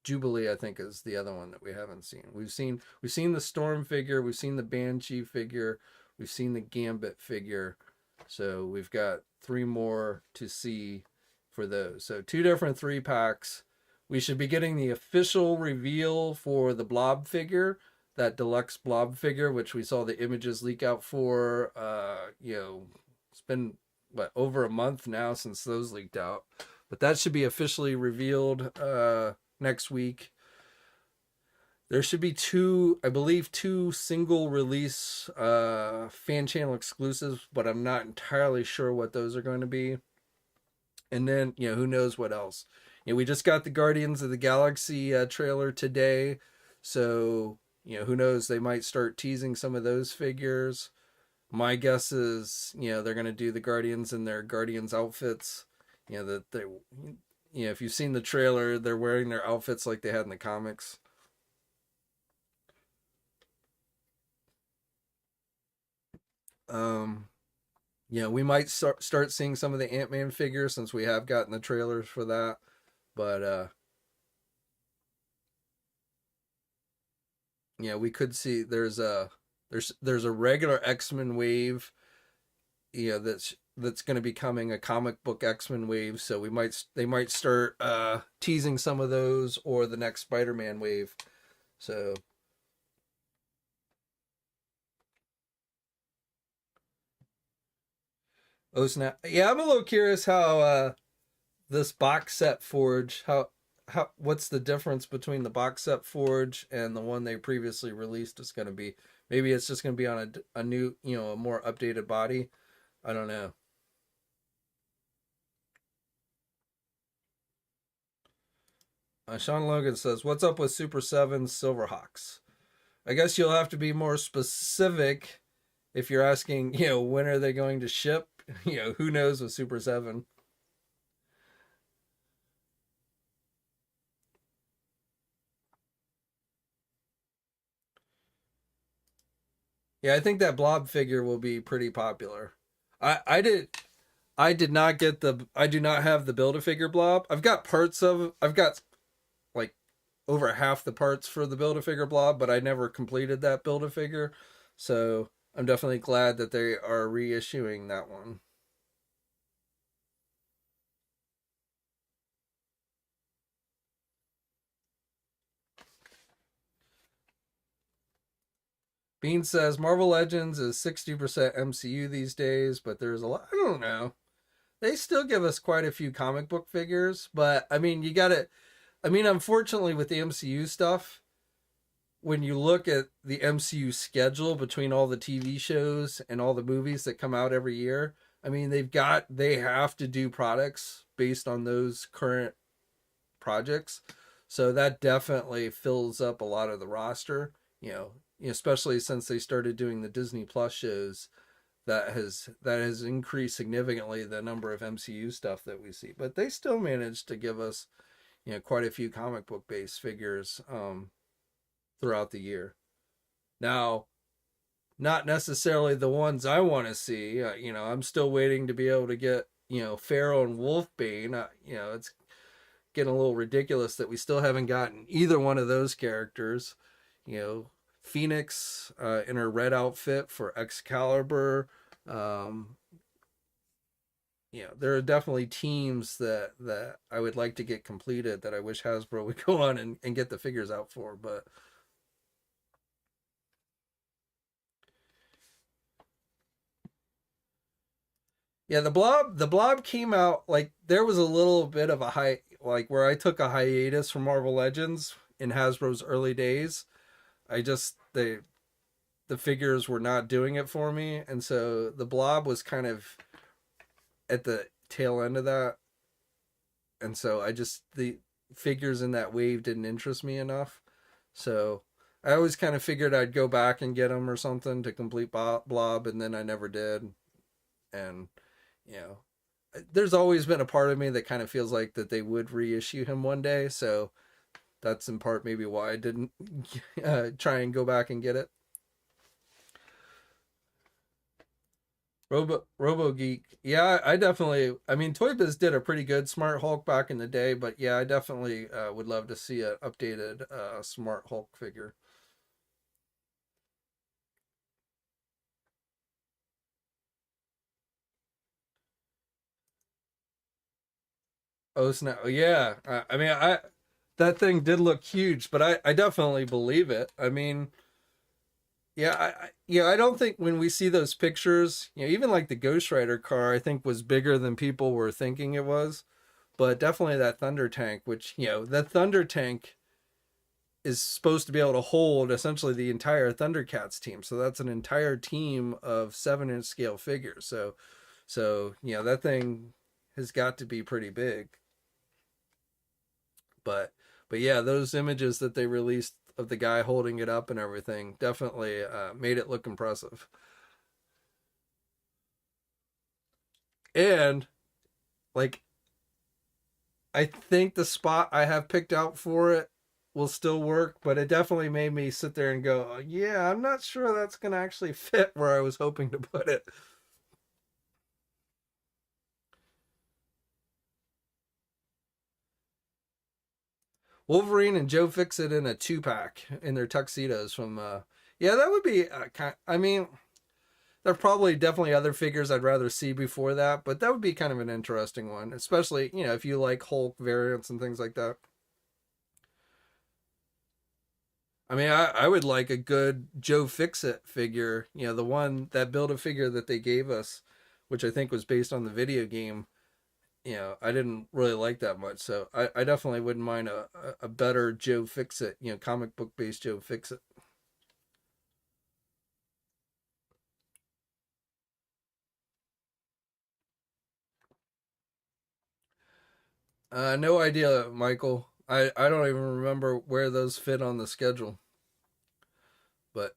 Jubilee, I think, is the other one that we haven't seen. We've seen the Storm figure, we've seen the Banshee figure, we've seen the Gambit figure. So we've got 3 more to see for those. So 2 different 3-packs. We should be getting the official reveal for the Blob figure, that deluxe Blob figure, which we saw the images leak out for. It's been over a month now since those leaked out. But that should be officially revealed next week. There should be two, I believe, two single release fan channel exclusives, but I'm not entirely sure what those are going to be. And then, who knows what else. We just got the Guardians of the Galaxy trailer today. So, who knows? They might start teasing some of those figures. My guess is, they're going to do the Guardians in their Guardians outfits. That they, if you've seen the trailer, they're wearing their outfits like they had in the comics. We might start seeing some of the Ant-Man figures since we have gotten the trailers for that. But we could see there's a regular X-Men wave, that's going to be coming, a comic book X-Men wave. So they might start teasing some of those, or the next Spider-Man wave. So snap. Yeah, I'm a little curious how this box set forge, how what's the difference between the box set forge and the one they previously released is going to be. Maybe it's just going to be on a new, a more updated body. I don't know. Sean Logan says, "What's up with Super 7 Silverhawks?" I guess you'll have to be more specific if you're asking, when are they going to ship? Who knows with Super 7? Yeah, I think that blob figure will be pretty popular. I did not get I do not have the Build-A-Figure blob. I've got like over half the parts for the Build-A-Figure blob, but I never completed that Build-A-Figure. So I'm definitely glad that they are reissuing that one. Bean says Marvel Legends is 60% MCU these days, but there's a lot. I don't know. They still give us quite a few comic book figures, but I mean, you got to. I mean, unfortunately, with the MCU stuff, when you look at the MCU schedule between all the TV shows and all the movies that come out every year, I mean, they have to do products based on those current projects. So that definitely fills up a lot of the roster, especially since they started doing the Disney Plus shows. That has increased significantly the number of MCU stuff that we see. But they still managed to give us, quite a few comic book based figures throughout the year. Now, not necessarily the ones I want to see. I'm still waiting to be able to get, Pharaoh and Wolfbane. It's getting a little ridiculous that we still haven't gotten either one of those characters. Phoenix in her red outfit for Excalibur. Um, there are definitely teams that I would like to get completed that I wish Hasbro would go on and get the figures out for. But yeah, the blob came out like there was a little bit of a like where I took a hiatus from Marvel Legends in Hasbro's early days. I just the figures were not doing it for me, and so the blob was kind of at the tail end of that, and so the figures in that wave didn't interest me enough. So I always kind of figured I'd go back and get them or something to complete blob, and then I never did. And you know, there's always been a part of me that kind of feels like that they would reissue him one day. So that's in part maybe why I didn't try and go back and get it. Robo Geek. Yeah, I definitely. I mean, Toy Biz did a pretty good Smart Hulk back in the day, but yeah, I definitely would love to see an updated Smart Hulk figure. Oh snap! Yeah, I mean, I that thing did look huge, but I definitely believe it. I mean, yeah, I don't think when we see those pictures, even like the Ghost Rider car, I think was bigger than people were thinking it was. but definitely that Thunder Tank, which, the Thunder Tank is supposed to be able to hold essentially the entire Thundercats team. So that's an entire team of 7-inch scale figures. So that thing has got to be pretty big. But yeah, those images that they released of the guy holding it up and everything definitely made it look impressive. And like, I think the spot I have picked out for it will still work, but it definitely made me sit there and go, yeah, I'm not sure that's going to actually fit where I was hoping to put it. Wolverine and Joe Fixit in a 2-pack in their tuxedos from yeah, that would be I mean, there are probably definitely other figures I'd rather see before that, but that would be kind of an interesting one, especially, if you like Hulk variants and things like that. I mean, I would like a good Joe Fixit figure, the one, that build a figure that they gave us, which I think was based on the video game. I didn't really like that much. So I definitely wouldn't mind a better Joe Fixit, comic book based Joe Fixit. No idea, Michael. I don't even remember where those fit on the schedule. But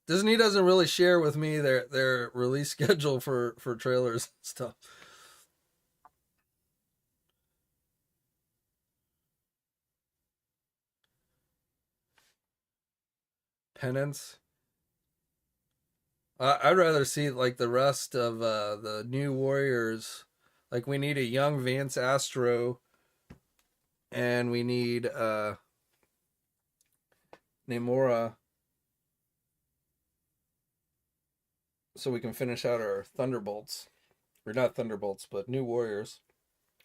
Disney doesn't really share with me their release schedule for trailers and stuff. Penance. I'd rather see like the rest of the new Warriors. Like we need a young Vance Astro, and we need Namora, so we can finish out our Thunderbolts, or not Thunderbolts, but New Warriors.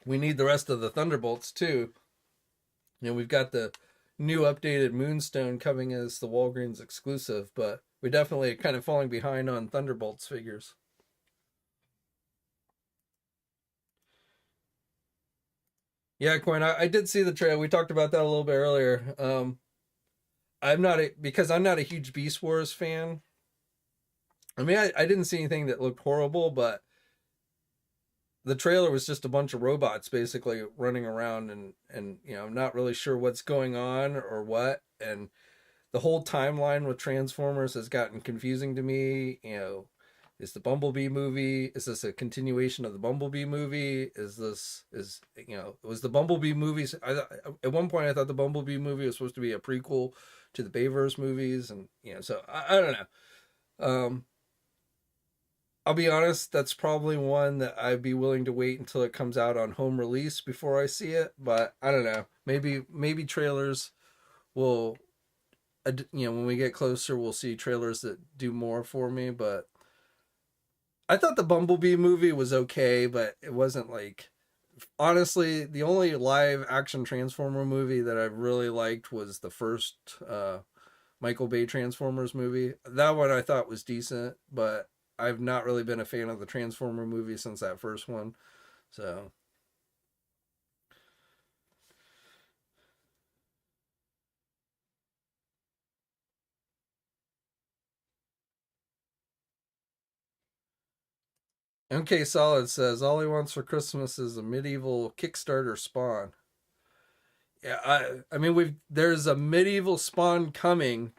We need the rest of the Thunderbolts too. We've got the new updated Moonstone coming as the Walgreens exclusive, but we definitely kind of falling behind on Thunderbolts figures. Yeah, Quinn, I did see the trailer. We talked about that a little bit earlier. Because I'm not a huge Beast Wars fan. I mean, I didn't see anything that looked horrible, but the trailer was just a bunch of robots basically running around, and I'm not really sure what's going on or what. And the whole timeline with Transformers has gotten confusing to me. Is the Bumblebee movie, is this a continuation of the Bumblebee movie? Was the Bumblebee movies, at one point I thought the Bumblebee movie was supposed to be a prequel to the Bayverse movies, and so I don't know. um I'll be honest, that's probably one that I'd be willing to wait until it comes out on home release before I see it. But I don't know. Maybe trailers will, when we get closer, we'll see trailers that do more for me. But I thought the Bumblebee movie was okay, but it wasn't like, honestly, the only live action Transformer movie that I really liked was the first Michael Bay Transformers movie. That one I thought was decent, but I've not really been a fan of the Transformer movie since that first one. So, MK Solid says all he wants for Christmas is a medieval Kickstarter Spawn. Yeah, I mean, there's a medieval Spawn coming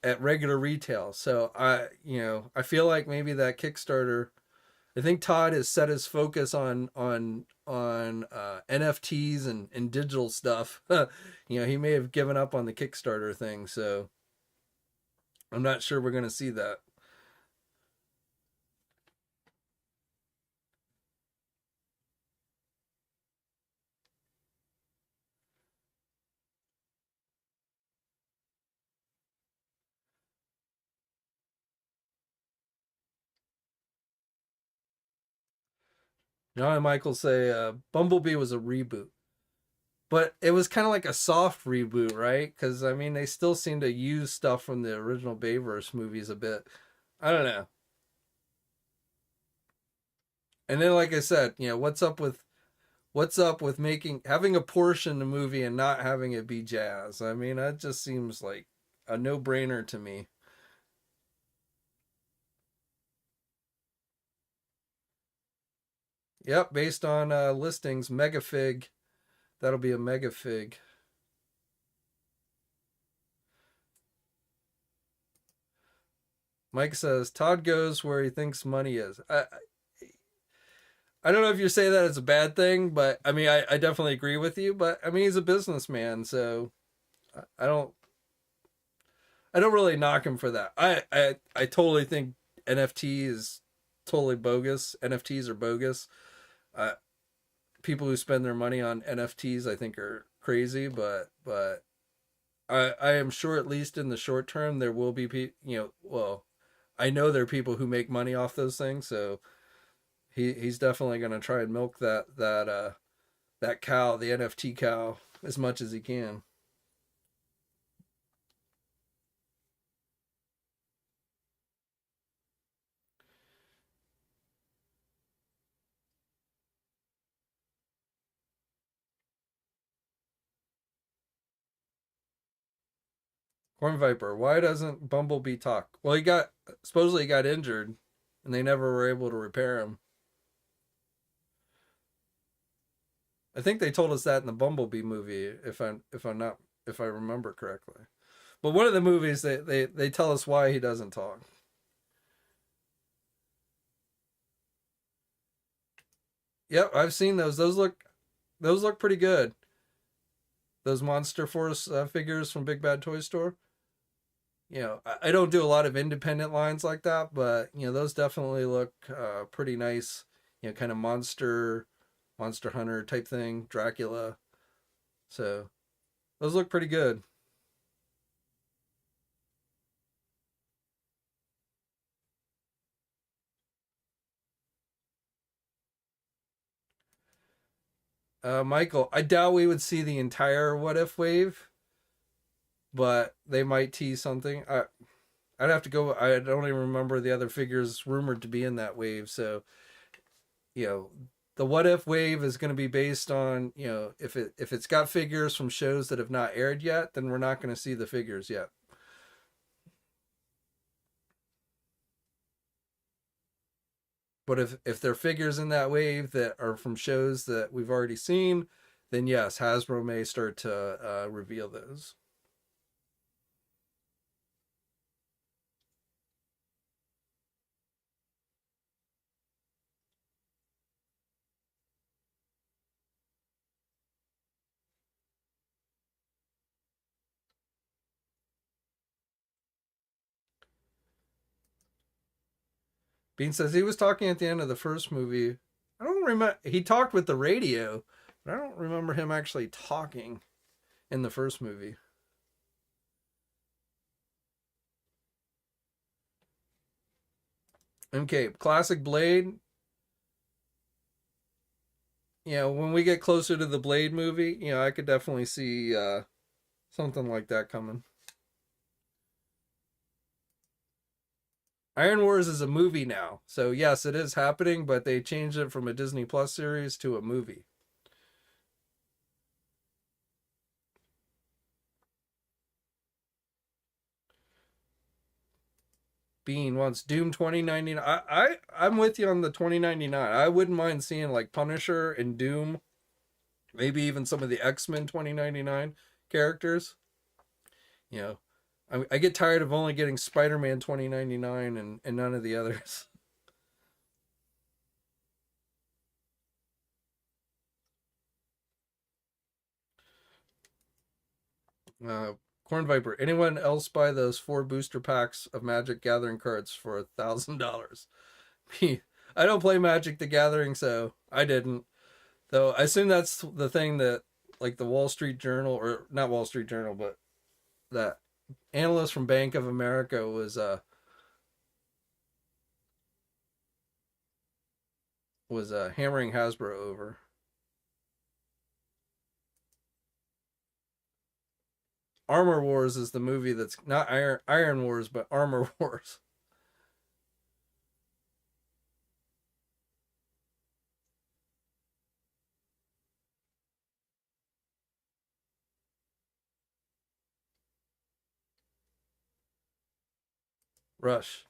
at regular retail. So I feel like maybe that Kickstarter, I think Todd has set his focus on NFTs and digital stuff. He may have given up on the Kickstarter thing, so I'm not sure we're going to see that. Now, Michael say Bumblebee was a reboot, but it was kind of like a soft reboot, right? Because I mean, they still seem to use stuff from the original Bayverse movies a bit. I don't know. And then, like I said, what's up with what's up with having a Porsche in the movie and not having it be jazz? I mean, that just seems like a no-brainer to me. Yep, based on listings, Megafig. That'll be a Megafig. Mike says Todd goes where he thinks money is. I don't know if you're saying that as a bad thing, but I mean, I definitely agree with you. But I mean, he's a businessman, so I don't I don't really knock him for that. I totally think NFT is totally bogus. NFTs are bogus. Uh, People who spend their money on NFTs, I think, are crazy. But I am sure at least in the short term there will be well, I know there are people who make money off those things, so he's definitely going to try and milk that cow, the NFT cow, as much as he can. Corn Viper, why doesn't Bumblebee talk? Well, he got injured, and they never were able to repair him. I think they told us that in the Bumblebee movie, if I remember correctly. But one of the movies they tell us why he doesn't talk. Yep, I've seen those. Those look pretty good. Those Monster Force figures from Big Bad Toy Store. I don't do a lot of independent lines like that, but those definitely look pretty nice. Kind of monster hunter type thing, Dracula. So those look pretty good. Michael, I doubt we would see the entire What If wave, but they might tease something. I'd have to go. I don't even remember the other figures rumored to be in that wave. So you know, the What If wave is going to be based on if it's got figures from shows that have not aired yet, then we're not going to see the figures yet. But if there are figures in that wave that are from shows that we've already seen, then yes, Hasbro may start to reveal those. Bean says he was talking at the end of the first movie. I don't remember. He talked with the radio, but I don't remember him actually talking in the first movie. Okay, classic Blade. When we get closer to the Blade movie, I could definitely see something like that coming. Iron Wars is a movie now, so yes, it is happening, but they changed it from a Disney Plus series to a movie. Bean wants Doom 2099. I'm with you on the 2099. I wouldn't mind seeing like Punisher and Doom, maybe even some of the X-Men 2099 characters. You know, I get tired of only getting Spider-Man 2099 and none of the others. Corn Viper. Anyone else buy those 4 booster packs of Magic Gathering cards for $1,000? I don't play Magic the Gathering, so I didn't. Though I assume that's the thing that like the Wall Street Journal, or not Wall Street Journal, but that analyst from Bank of America was hammering Hasbro over. Armor Wars is the movie that's not Iron Wars, but Armor Wars. Rush.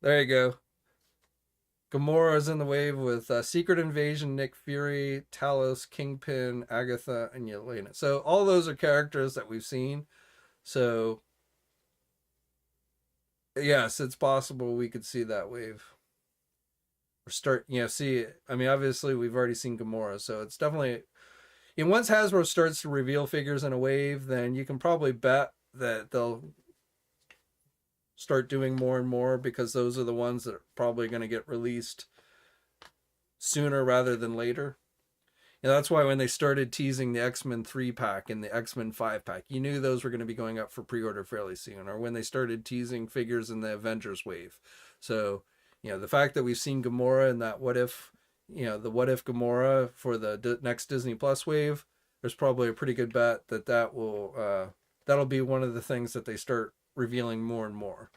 There you go. Gamora's in the wave with Secret Invasion, Nick Fury, Talos, Kingpin, Agatha, and Yelena. So all those are characters that we've seen. So yes, it's possible we could see that wave. Or start, see. I mean, obviously we've already seen Gamora, so it's definitely. And once Hasbro starts to reveal figures in a wave, then you can probably bet that they'll start doing more and more, because those are the ones that are probably going to get released sooner rather than later. And that's why when they started teasing the X-Men 3-pack and the X-Men 5-pack, you knew those were going to be going up for pre-order fairly soon. Or when they started teasing figures in the Avengers wave. So, the fact that we've seen Gamora in that what if, the what if Gamora for the next Disney Plus wave, there's probably a pretty good bet that that'll be one of the things that they start revealing more and more.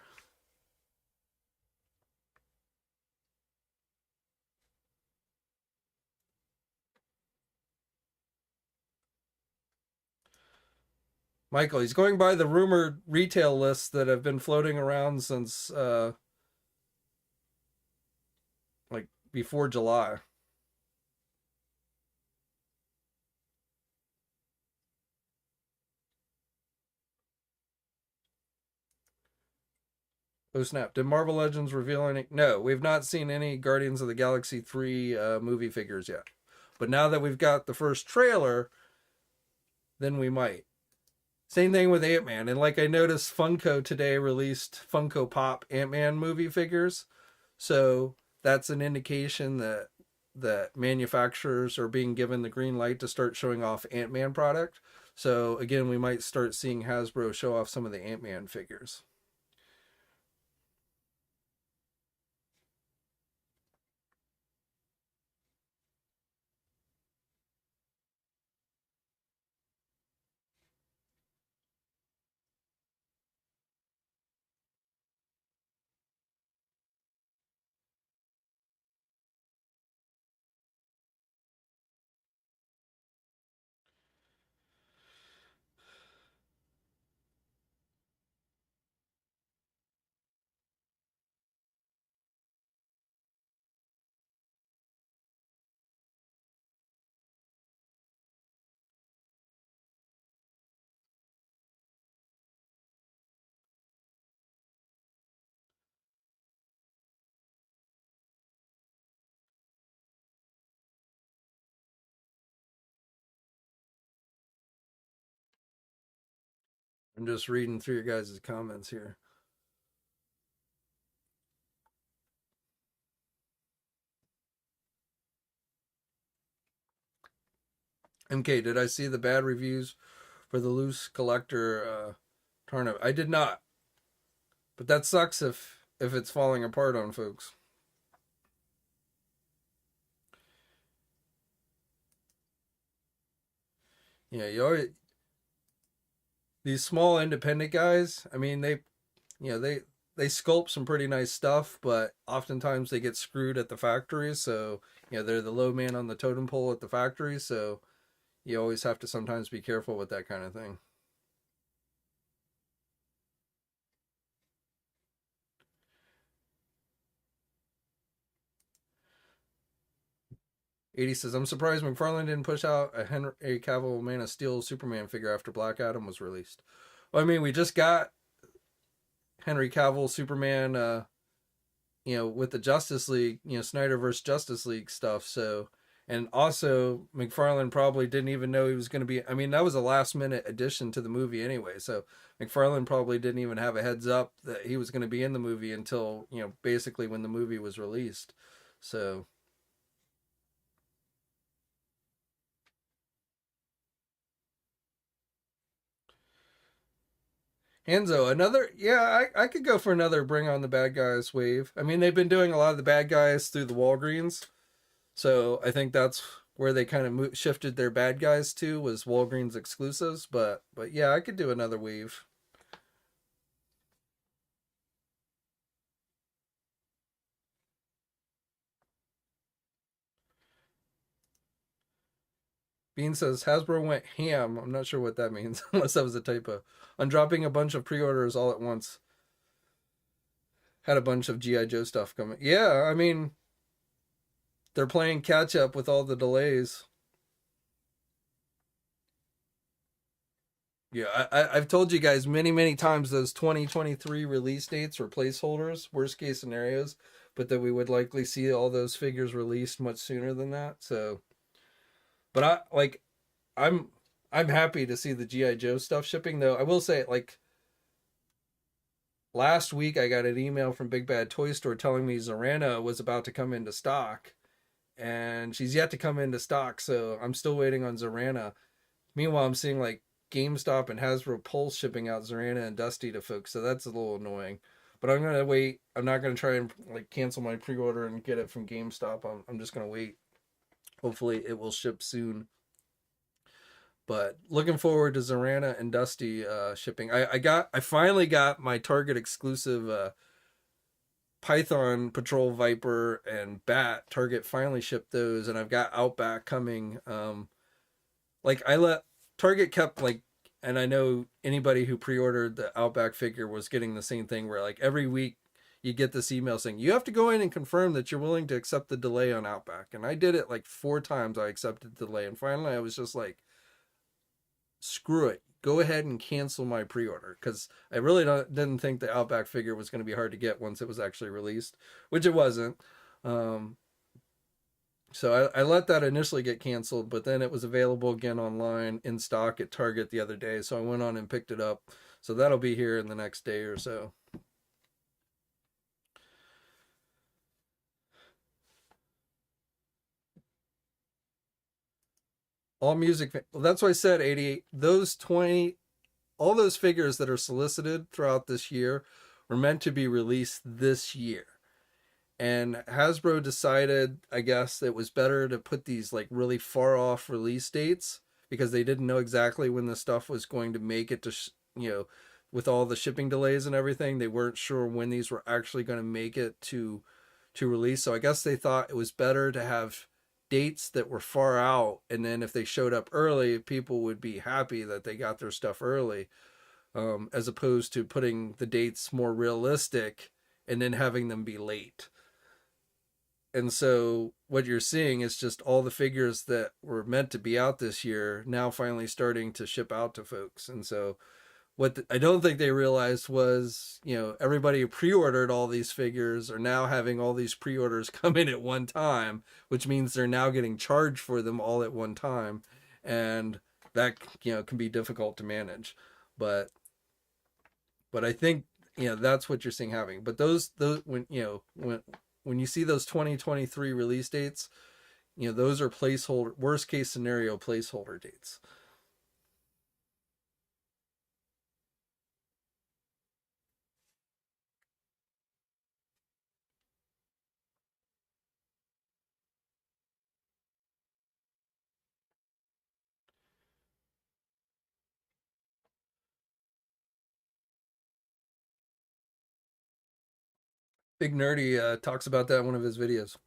Michael, he's going by the rumored retail lists that have been floating around since like before July. Oh snap! Did Marvel Legends reveal any? No, we've not seen any Guardians of the Galaxy 3 movie figures yet. But now that we've got the first trailer, then we might. Same thing with Ant-Man. And like I noticed, Funko today released Funko Pop Ant-Man movie figures. So that's an indication that manufacturers are being given the green light to start showing off Ant-Man product. So again, we might start seeing Hasbro show off some of the Ant-Man figures. I'm just reading through your guys' comments here. MK, did I see the bad reviews for the loose collector tournament? I did not. But that sucks if it's falling apart on folks. Yeah, you always these small independent guys. I mean, they sculpt some pretty nice stuff, but oftentimes they get screwed at the factories. So they're the low man on the totem pole at the factory. So you always have to sometimes be careful with that kind of thing. 80 says, I'm surprised McFarlane didn't push out a Henry Cavill Man of Steel Superman figure after Black Adam was released. Well, I mean, we just got Henry Cavill Superman, with the Justice League, Snyder versus Justice League stuff. So, and also McFarlane probably didn't even know he was going to be. I mean, that was a last minute addition to the movie anyway. So McFarlane probably didn't even have a heads up that he was going to be in the movie until basically when the movie was released. So. Enzo, I could go for another Bring on the Bad Guys wave. I mean, they've been doing a lot of the bad guys through the Walgreens, so I think that's where they kind of shifted their bad guys to, was Walgreens exclusives. But yeah, I could do another wave. Bean says Hasbro went ham. I'm not sure what that means, unless that was a typo. On dropping a bunch of pre-orders all at once. had a bunch of GI Joe stuff coming. Yeah, I mean, they're playing catch up with all the delays. Yeah, I've told you guys many, many times those 2023 release dates were placeholders, worst case scenarios, but that we would likely see all those figures released much sooner than that. So, but I'm I'm happy to see the GI Joe stuff shipping though. I will say like last week I got an email from Big Bad Toy Store telling me Zorana was about to come into stock, and she's yet to come into stock, so I'm still waiting on Zorana. Meanwhile, I'm seeing like GameStop and Hasbro Pulse shipping out Zorana and Dusty to folks, so that's a little annoying. But I'm gonna wait. I'm not gonna try and like cancel my pre-order and get it from GameStop. I'm just gonna wait. Hopefully, it will ship soon. But looking forward to Zorana and Dusty shipping. I finally got my Target exclusive Python Patrol Viper and Bat. Target finally shipped those, and I've got Outback coming. Like I let Target kept like, and I know anybody who pre-ordered the Outback figure was getting the same thing where like every week you get this email saying you have to go in and confirm that you're willing to accept the delay on Outback. And I did it like 4 times. I accepted the delay, and finally I was just like, screw it. Go ahead and cancel my pre-order, because I really didn't think the Outback figure was going to be hard to get once it was actually released, which it wasn't. Um, so I let that initially get canceled, but then it was available again online in stock at Target the other day. So I went on and picked it up. So that'll be here in the next day or so. All music. Well, that's why I said 88. Those 20, all those figures that are solicited throughout this year were meant to be released this year. And Hasbro decided, I guess, it was better to put these like really far off release dates because they didn't know exactly when the stuff was going to make it to, with all the shipping delays and everything, they weren't sure when these were actually going to make it to release. So I guess they thought it was better to have dates that were far out, and then if they showed up early, people would be happy that they got their stuff early, as opposed to putting the dates more realistic and then having them be late. And so what you're seeing is just all the figures that were meant to be out this year now finally starting to ship out to folks. And so I don't think they realized was, everybody who pre-ordered all these figures are now having all these pre-orders come in at one time, which means they're now getting charged for them all at one time. And that, can be difficult to manage. But I think, that's what you're seeing happening. But those when you see those 2023 release dates, those are placeholder, worst case scenario placeholder dates. Big Nerdy talks about that in one of his videos.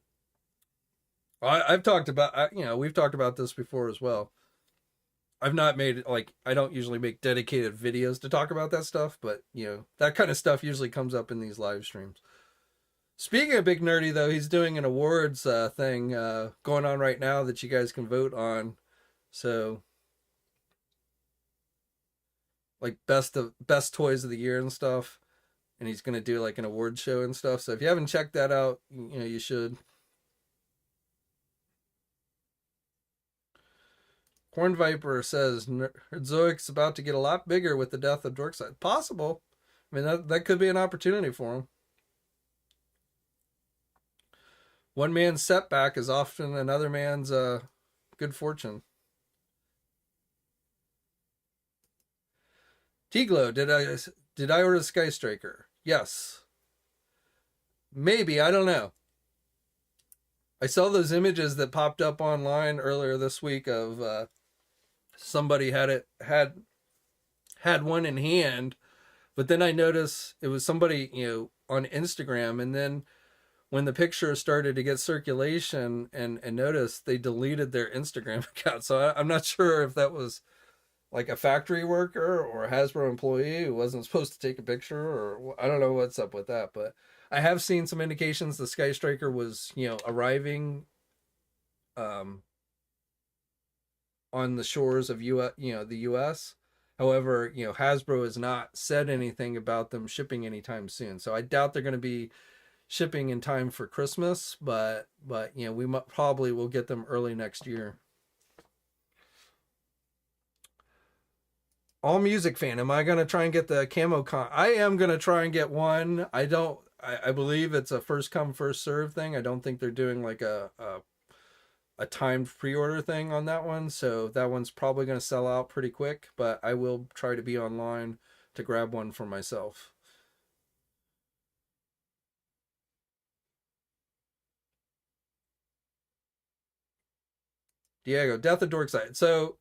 I've talked about, we've talked about this before as well. I've not made like, I don't usually make dedicated videos to talk about that stuff, but that kind of stuff usually comes up in these live streams. Speaking of Big Nerdy, though, he's doing an awards thing going on right now that you guys can vote on. So, like best toys of the year and stuff, and he's gonna do like an award show and stuff. So if you haven't checked that out, you should. Corn Viper says Nerdzoic's about to get a lot bigger with the death of Dorkside. Possible. I mean, that could be an opportunity for him. One man's setback is often another man's good fortune. T-Glow, did I order Sky Striker? Yes. Maybe, I don't know. I saw those images that popped up online earlier this week of somebody had one in hand, but then I noticed it was somebody on Instagram, and then when the picture started to get circulation and noticed, they deleted their Instagram account. So I'm not sure if that was like a factory worker or a Hasbro employee who wasn't supposed to take a picture, or I don't know what's up with that, but I have seen some indications the Sky Striker was, arriving um, on the shores of the U.S. However, Hasbro has not said anything about them shipping anytime soon. So I doubt they're going to be shipping in time for Christmas, but we probably will get them early next year. All Music fan, am I going to try and get the camo con? I am going to try and get one. I believe it's a first come first serve thing. I don't think they're doing like a timed pre-order thing on that one, so that one's probably going to sell out pretty quick, but I will try to be online to grab one for myself. Diego, Death of Dorkside. So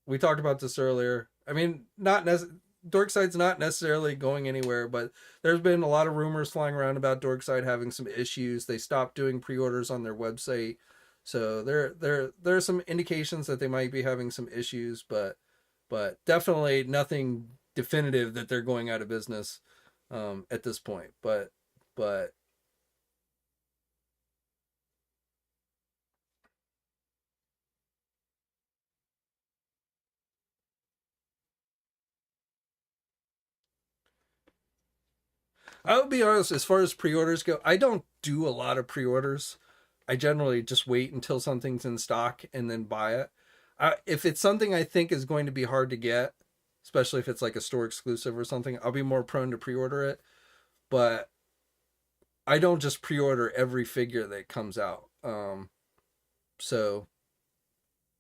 we talked about this earlier. I mean, Dorkside's not necessarily going anywhere, but there's been a lot of rumors flying around about Dorkside having some issues. They stopped doing pre-orders on their website. So there are some indications that they might be having some issues, but definitely nothing definitive that they're going out of business at this point. But I would be honest, as far as pre-orders go, I don't do a lot of pre-orders. I generally just wait until something's in stock and then buy it. If it's something I think is going to be hard to get, especially if it's like a store exclusive or something, I'll be more prone to pre-order it. But I don't just pre-order every figure that comes out. So,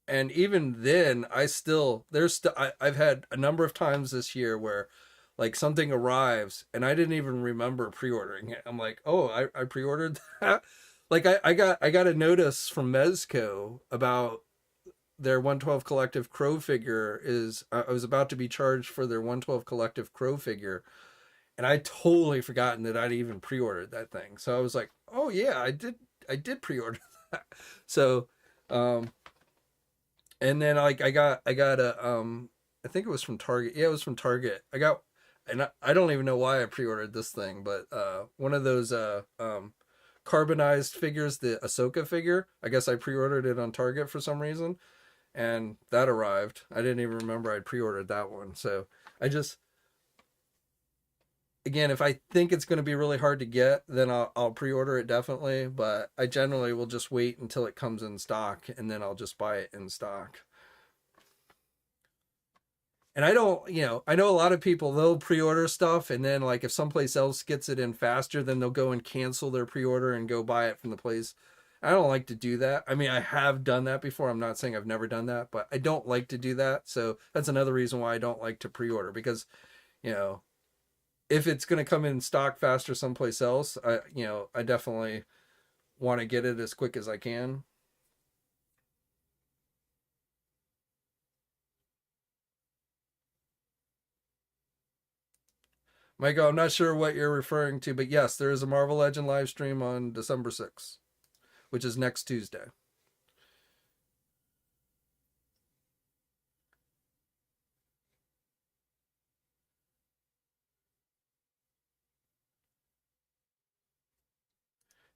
and even then, I've had a number of times this year where like something arrives and I didn't even remember pre-ordering it. I'm like, oh, I pre-ordered that. Like I got a notice from Mezco about their 112 Collective Crow figure. Is I was about to be charged for their 112 Collective Crow figure, and I totally forgotten that I'd even pre-ordered that thing. So I was like, oh yeah, I did pre-order that. So um and then like I got I think it was from Target. Yeah, it was from Target. And I don't even know why I pre-ordered this thing, but one of those carbonized figures, the Ahsoka figure. I guess I pre-ordered it on Target for some reason, and that arrived. I didn't even remember I'd pre-ordered that one. So I just, again, if I think it's going to be really hard to get, then I'll pre-order it definitely. But I generally will just wait until it comes in stock, and then I'll just buy it in stock. And I don't, I know a lot of people, they'll pre-order stuff, and then like if someplace else gets it in faster, then they'll go and cancel their pre-order and go buy it from the place. I don't like to do that. I mean, I have done that before. I'm not saying I've never done that, but I don't like to do that. So that's another reason why I don't like to pre-order, because, you know, if it's going to come in stock faster someplace else, I definitely want to get it as quick as I can. Michael, I'm not sure what you're referring to, but yes, there is a Marvel Legend live stream on December 6th, which is next Tuesday.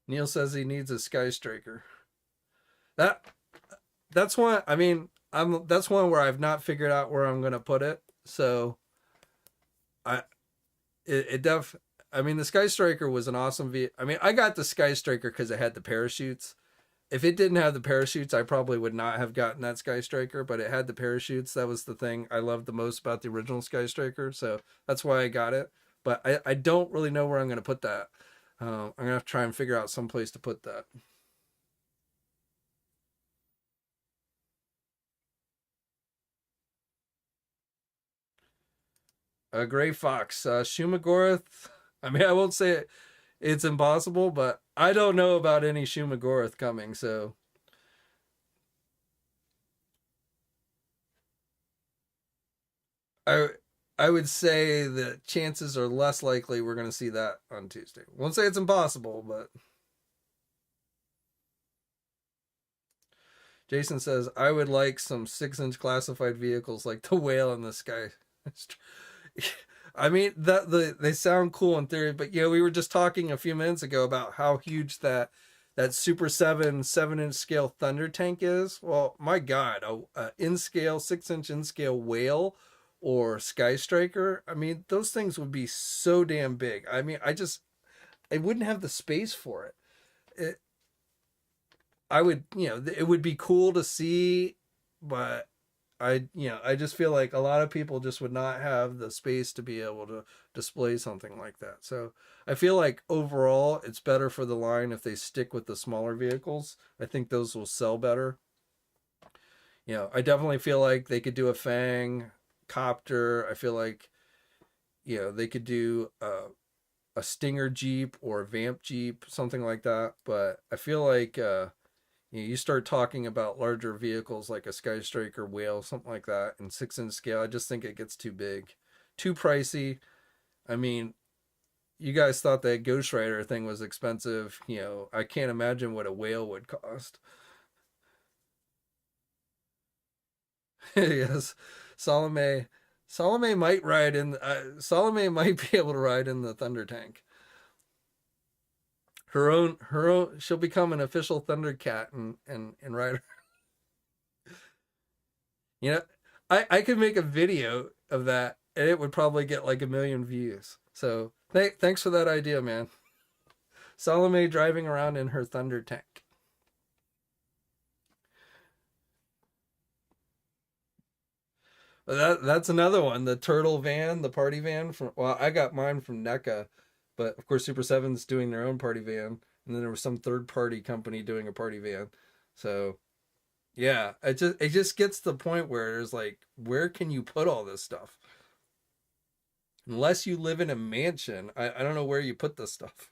Neil says he needs a Sky Striker. That that's one. I mean, that's one where I've not figured out where I'm gonna put it. So I it, it def. I mean, the Sky Striker was an awesome I mean, I got the Sky Striker because it had the parachutes. If it didn't have the parachutes, I probably would not have gotten that Sky Striker. But it had the parachutes. That was the thing I loved the most about the original Sky Striker. So that's why I got it. But I don't really know where I'm gonna put that. I'm gonna have to try and figure out some place to put that. Gray Fox, Shumagorath. I mean, I won't say it's impossible, but I don't know about any Shumagorath coming. So I I would say the chances are less likely we're going to see that on Tuesday. Won't say it's impossible, but Jason says I would like some 6-inch classified vehicles like the whale in the sky. I mean, they sound cool in theory, but we were just talking a few minutes ago about how huge that Super 7-inch scale Thunder tank is. Well, my God, a in scale 6-inch in scale whale or Sky Striker. I mean, those things would be so damn big. I mean, I wouldn't have the space for it. I would, it would be cool to see, but I just feel like a lot of people just would not have the space to be able to display something like that. So I feel like overall it's better for the line if they stick with the smaller vehicles. I think those will sell better. I definitely feel like they could do a Fang copter. I feel like, they could do a Stinger Jeep or a Vamp Jeep, something like that. But I feel like, you start talking about larger vehicles like a Sky Striker Whale, something like that, in 6-inch scale. I just think it gets too big, too pricey. I mean, you guys thought that Ghost Rider thing was expensive. I can't imagine what a whale would cost. Yes, Salome. Salome might ride in. Salome might be able to ride in the Thunder Tank. Her own. She'll become an official Thundercat and ride. You know, I could make a video of that and it would probably get like 1 million views. So thanks for that idea, man. Salome driving around in her Thunder Tank. That's another one. The turtle van, the party van from, well, I got mine from NECA, but of course Super Seven's doing their own party van, and then there was some third party company doing a party van. So yeah, it just gets to the point where it's like, where can you put all this stuff? Unless you live in a mansion, I don't know where you put this stuff.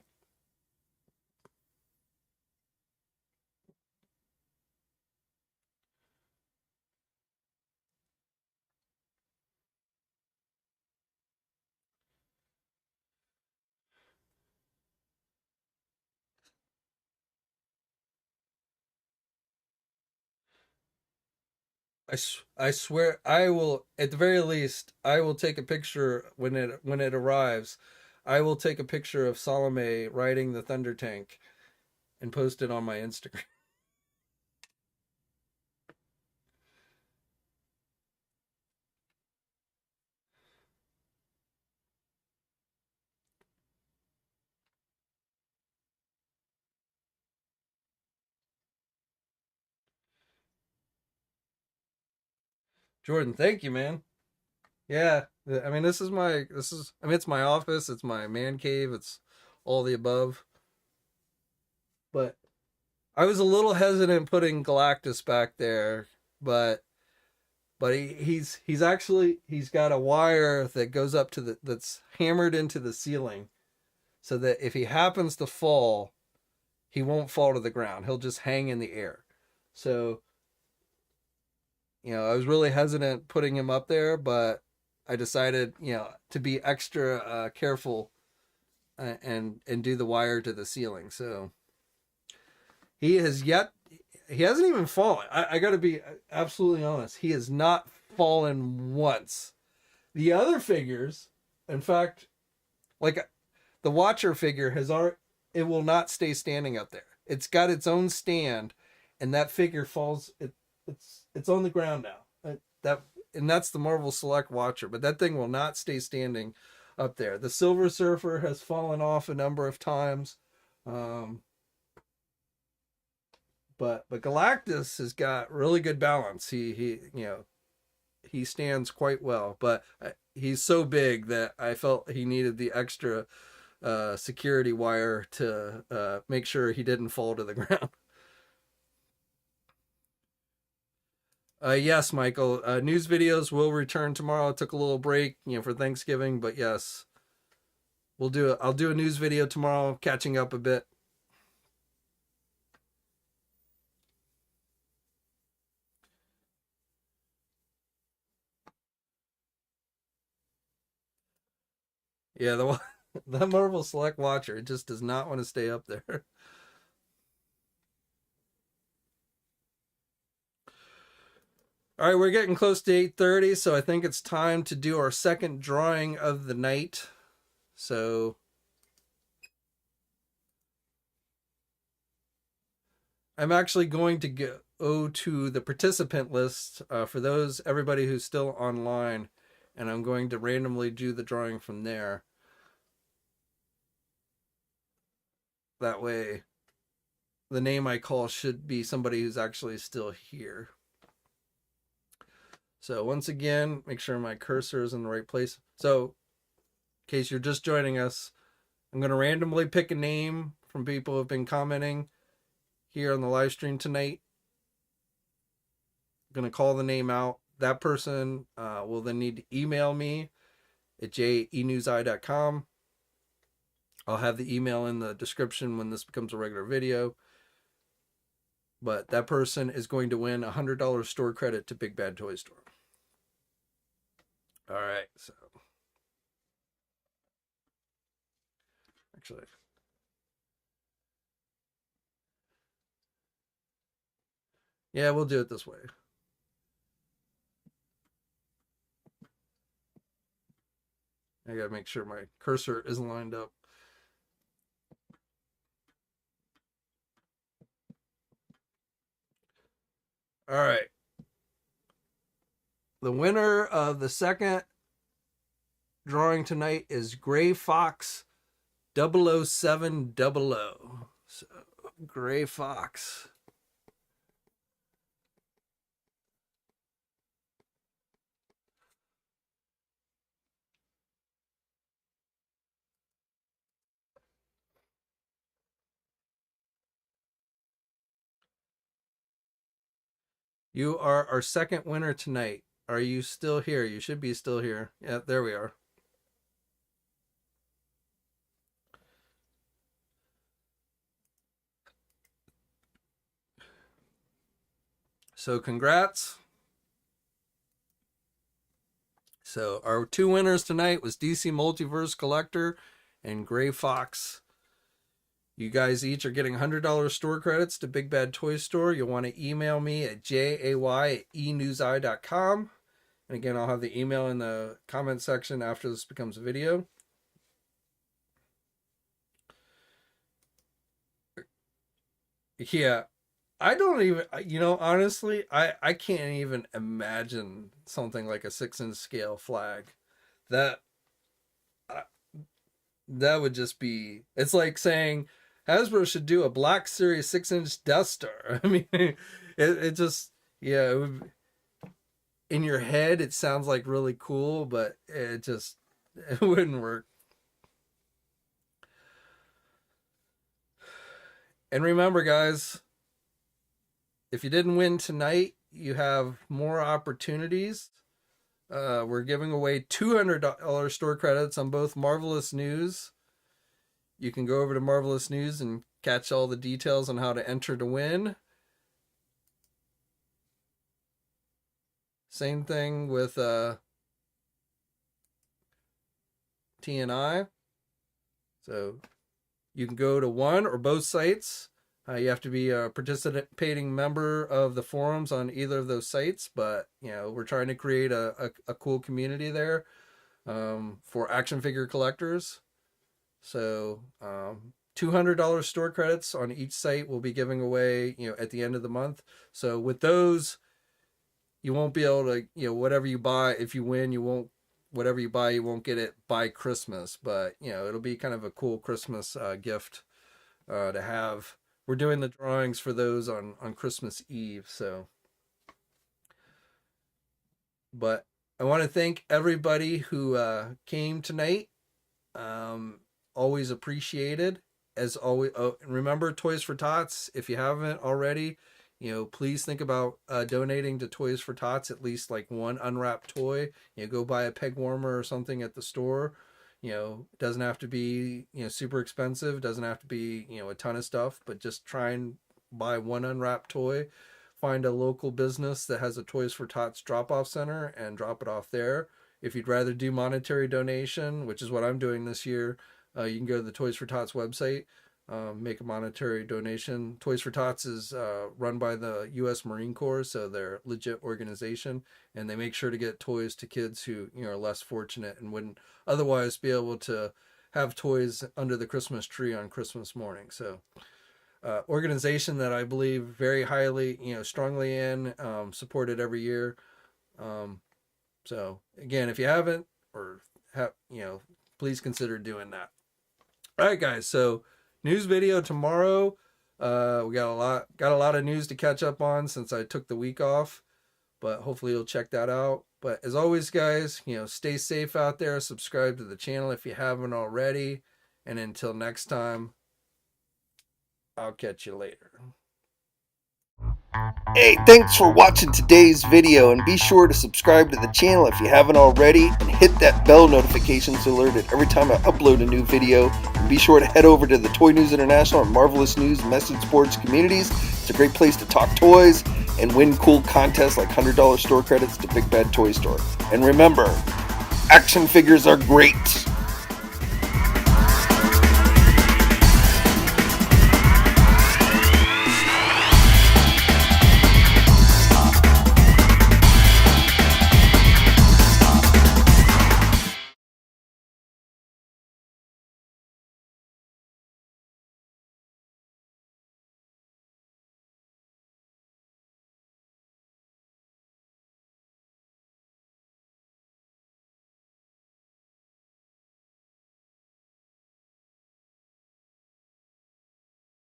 I swear I will, at the very least I will take a picture when it arrives. I will take a picture of Salome riding the Thunder Tank and post it on my Instagram. Jordan, thank you, man. Yeah, I mean, I mean, it's my office, it's my man cave, it's all the above. But I was a little hesitant putting Galactus back there, but he's got a wire that goes up to that's hammered into the ceiling, so that if he happens to fall, he won't fall to the ground. He'll just hang in the air. So, I was really hesitant putting him up there, but I decided, to be extra careful, and do the wire to the ceiling. So he has yet he hasn't even fallen. I got to be absolutely honest. He has not fallen once. The other figures, in fact, like the Watcher figure it will not stay standing up there. It's got its own stand, and that figure falls. It's on the ground now. And that's the Marvel Select Watcher, but that thing will not stay standing up there. The Silver Surfer has fallen off a number of times, um, but Galactus has got really good balance. He stands quite well, but he's so big that I felt he needed the extra security wire to make sure he didn't fall to the ground. Yes, Michael. News videos will return tomorrow. I took a little break, for Thanksgiving, but yes, I'll do a news video tomorrow, catching up a bit. Yeah, the Marvel Select Watcher, it just does not want to stay up there. All right, we're getting close to 8:30, so I think it's time to do our second drawing of the night. So I'm actually going to go to the participant list for everybody who's still online, and I'm going to randomly do the drawing from there. That way, the name I call should be somebody who's actually still here. So once again, make sure my cursor is in the right place. So in case you're just joining us, I'm going to randomly pick a name from people who have been commenting here on the live stream tonight. I'm going to call the name out. That person will then need to email me at jayenewseye.com. I'll have the email in the description when this becomes a regular video. But that person is going to win $100 store credit to Big Bad Toy Store. All right, so actually, yeah, we'll do it this way. I gotta make sure my cursor is lined up. All right. The winner of the second drawing tonight is Gray Fox 00700. So, Gray Fox. You are our second winner tonight. Are you still here? You should be still here. Yeah, there we are. So congrats. So our two winners tonight was DC Multiverse Collector and Gray Fox. You guys each are getting $100 store credits to Big Bad Toy Store. You'll want to email me at jay@enewseye.com. And again, I'll have the email in the comment section after this becomes a video. Yeah, I don't even, honestly, I can't even imagine something like a 6-inch scale flag. That, uh, that would just be, it's like saying Hasbro should do a Black Series 6-inch Death Star. I mean, it just, yeah, it would, in your head, it sounds like really cool, but it wouldn't work. And remember, guys, if you didn't win tonight, you have more opportunities. We're giving away $200 store credits on both Marvelous News. You can go over to Marvelous News and catch all the details on how to enter to win. Same thing with TNI. So you can go to one or both sites. You have to be a participating member of the forums on either of those sites, but we're trying to create a cool community there for action figure collectors. So $200 store credits on each site we'll be giving away at the end of the month. So with those, you won't be able to whatever you buy, if you win, you won't get it by Christmas, but it'll be kind of a cool Christmas gift to have. We're doing the drawings for those on Christmas Eve. So, but I want to thank everybody who came tonight. Always appreciated. As always, remember Toys for Tots. If you haven't already, please think about donating to Toys for Tots, at least like one unwrapped toy. Go buy a peg warmer or something at the store. It doesn't have to be, super expensive. It doesn't have to be, a ton of stuff, but just try and buy one unwrapped toy. Find a local business that has a Toys for Tots drop-off center and drop it off there. If you'd rather do monetary donation, which is what I'm doing this year, you can go to the Toys for Tots website. make a monetary donation. Toys for Tots is run by the U.S. Marine Corps, so they're a legit organization, and they make sure to get toys to kids who are less fortunate and wouldn't otherwise be able to have toys under the Christmas tree on Christmas morning. So organization that I believe very highly, strongly in, supported every year. So again, if you haven't or have, please consider doing that. All right, guys. So news video tomorrow. We got a lot of news to catch up on since I took the week off, but hopefully you'll check that out. But as always, guys, stay safe out there. Subscribe to the channel if you haven't already. And until next time, I'll catch you later. Hey, thanks for watching today's video, and be sure to subscribe to the channel if you haven't already, and hit that bell notification so alerted every time I upload a new video. And be sure to head over to the Toy News International and Marvelous News Message Boards communities. It's a great place to talk toys and win cool contests like $100 store credits to Big Bad Toy Store. And remember, action figures are great.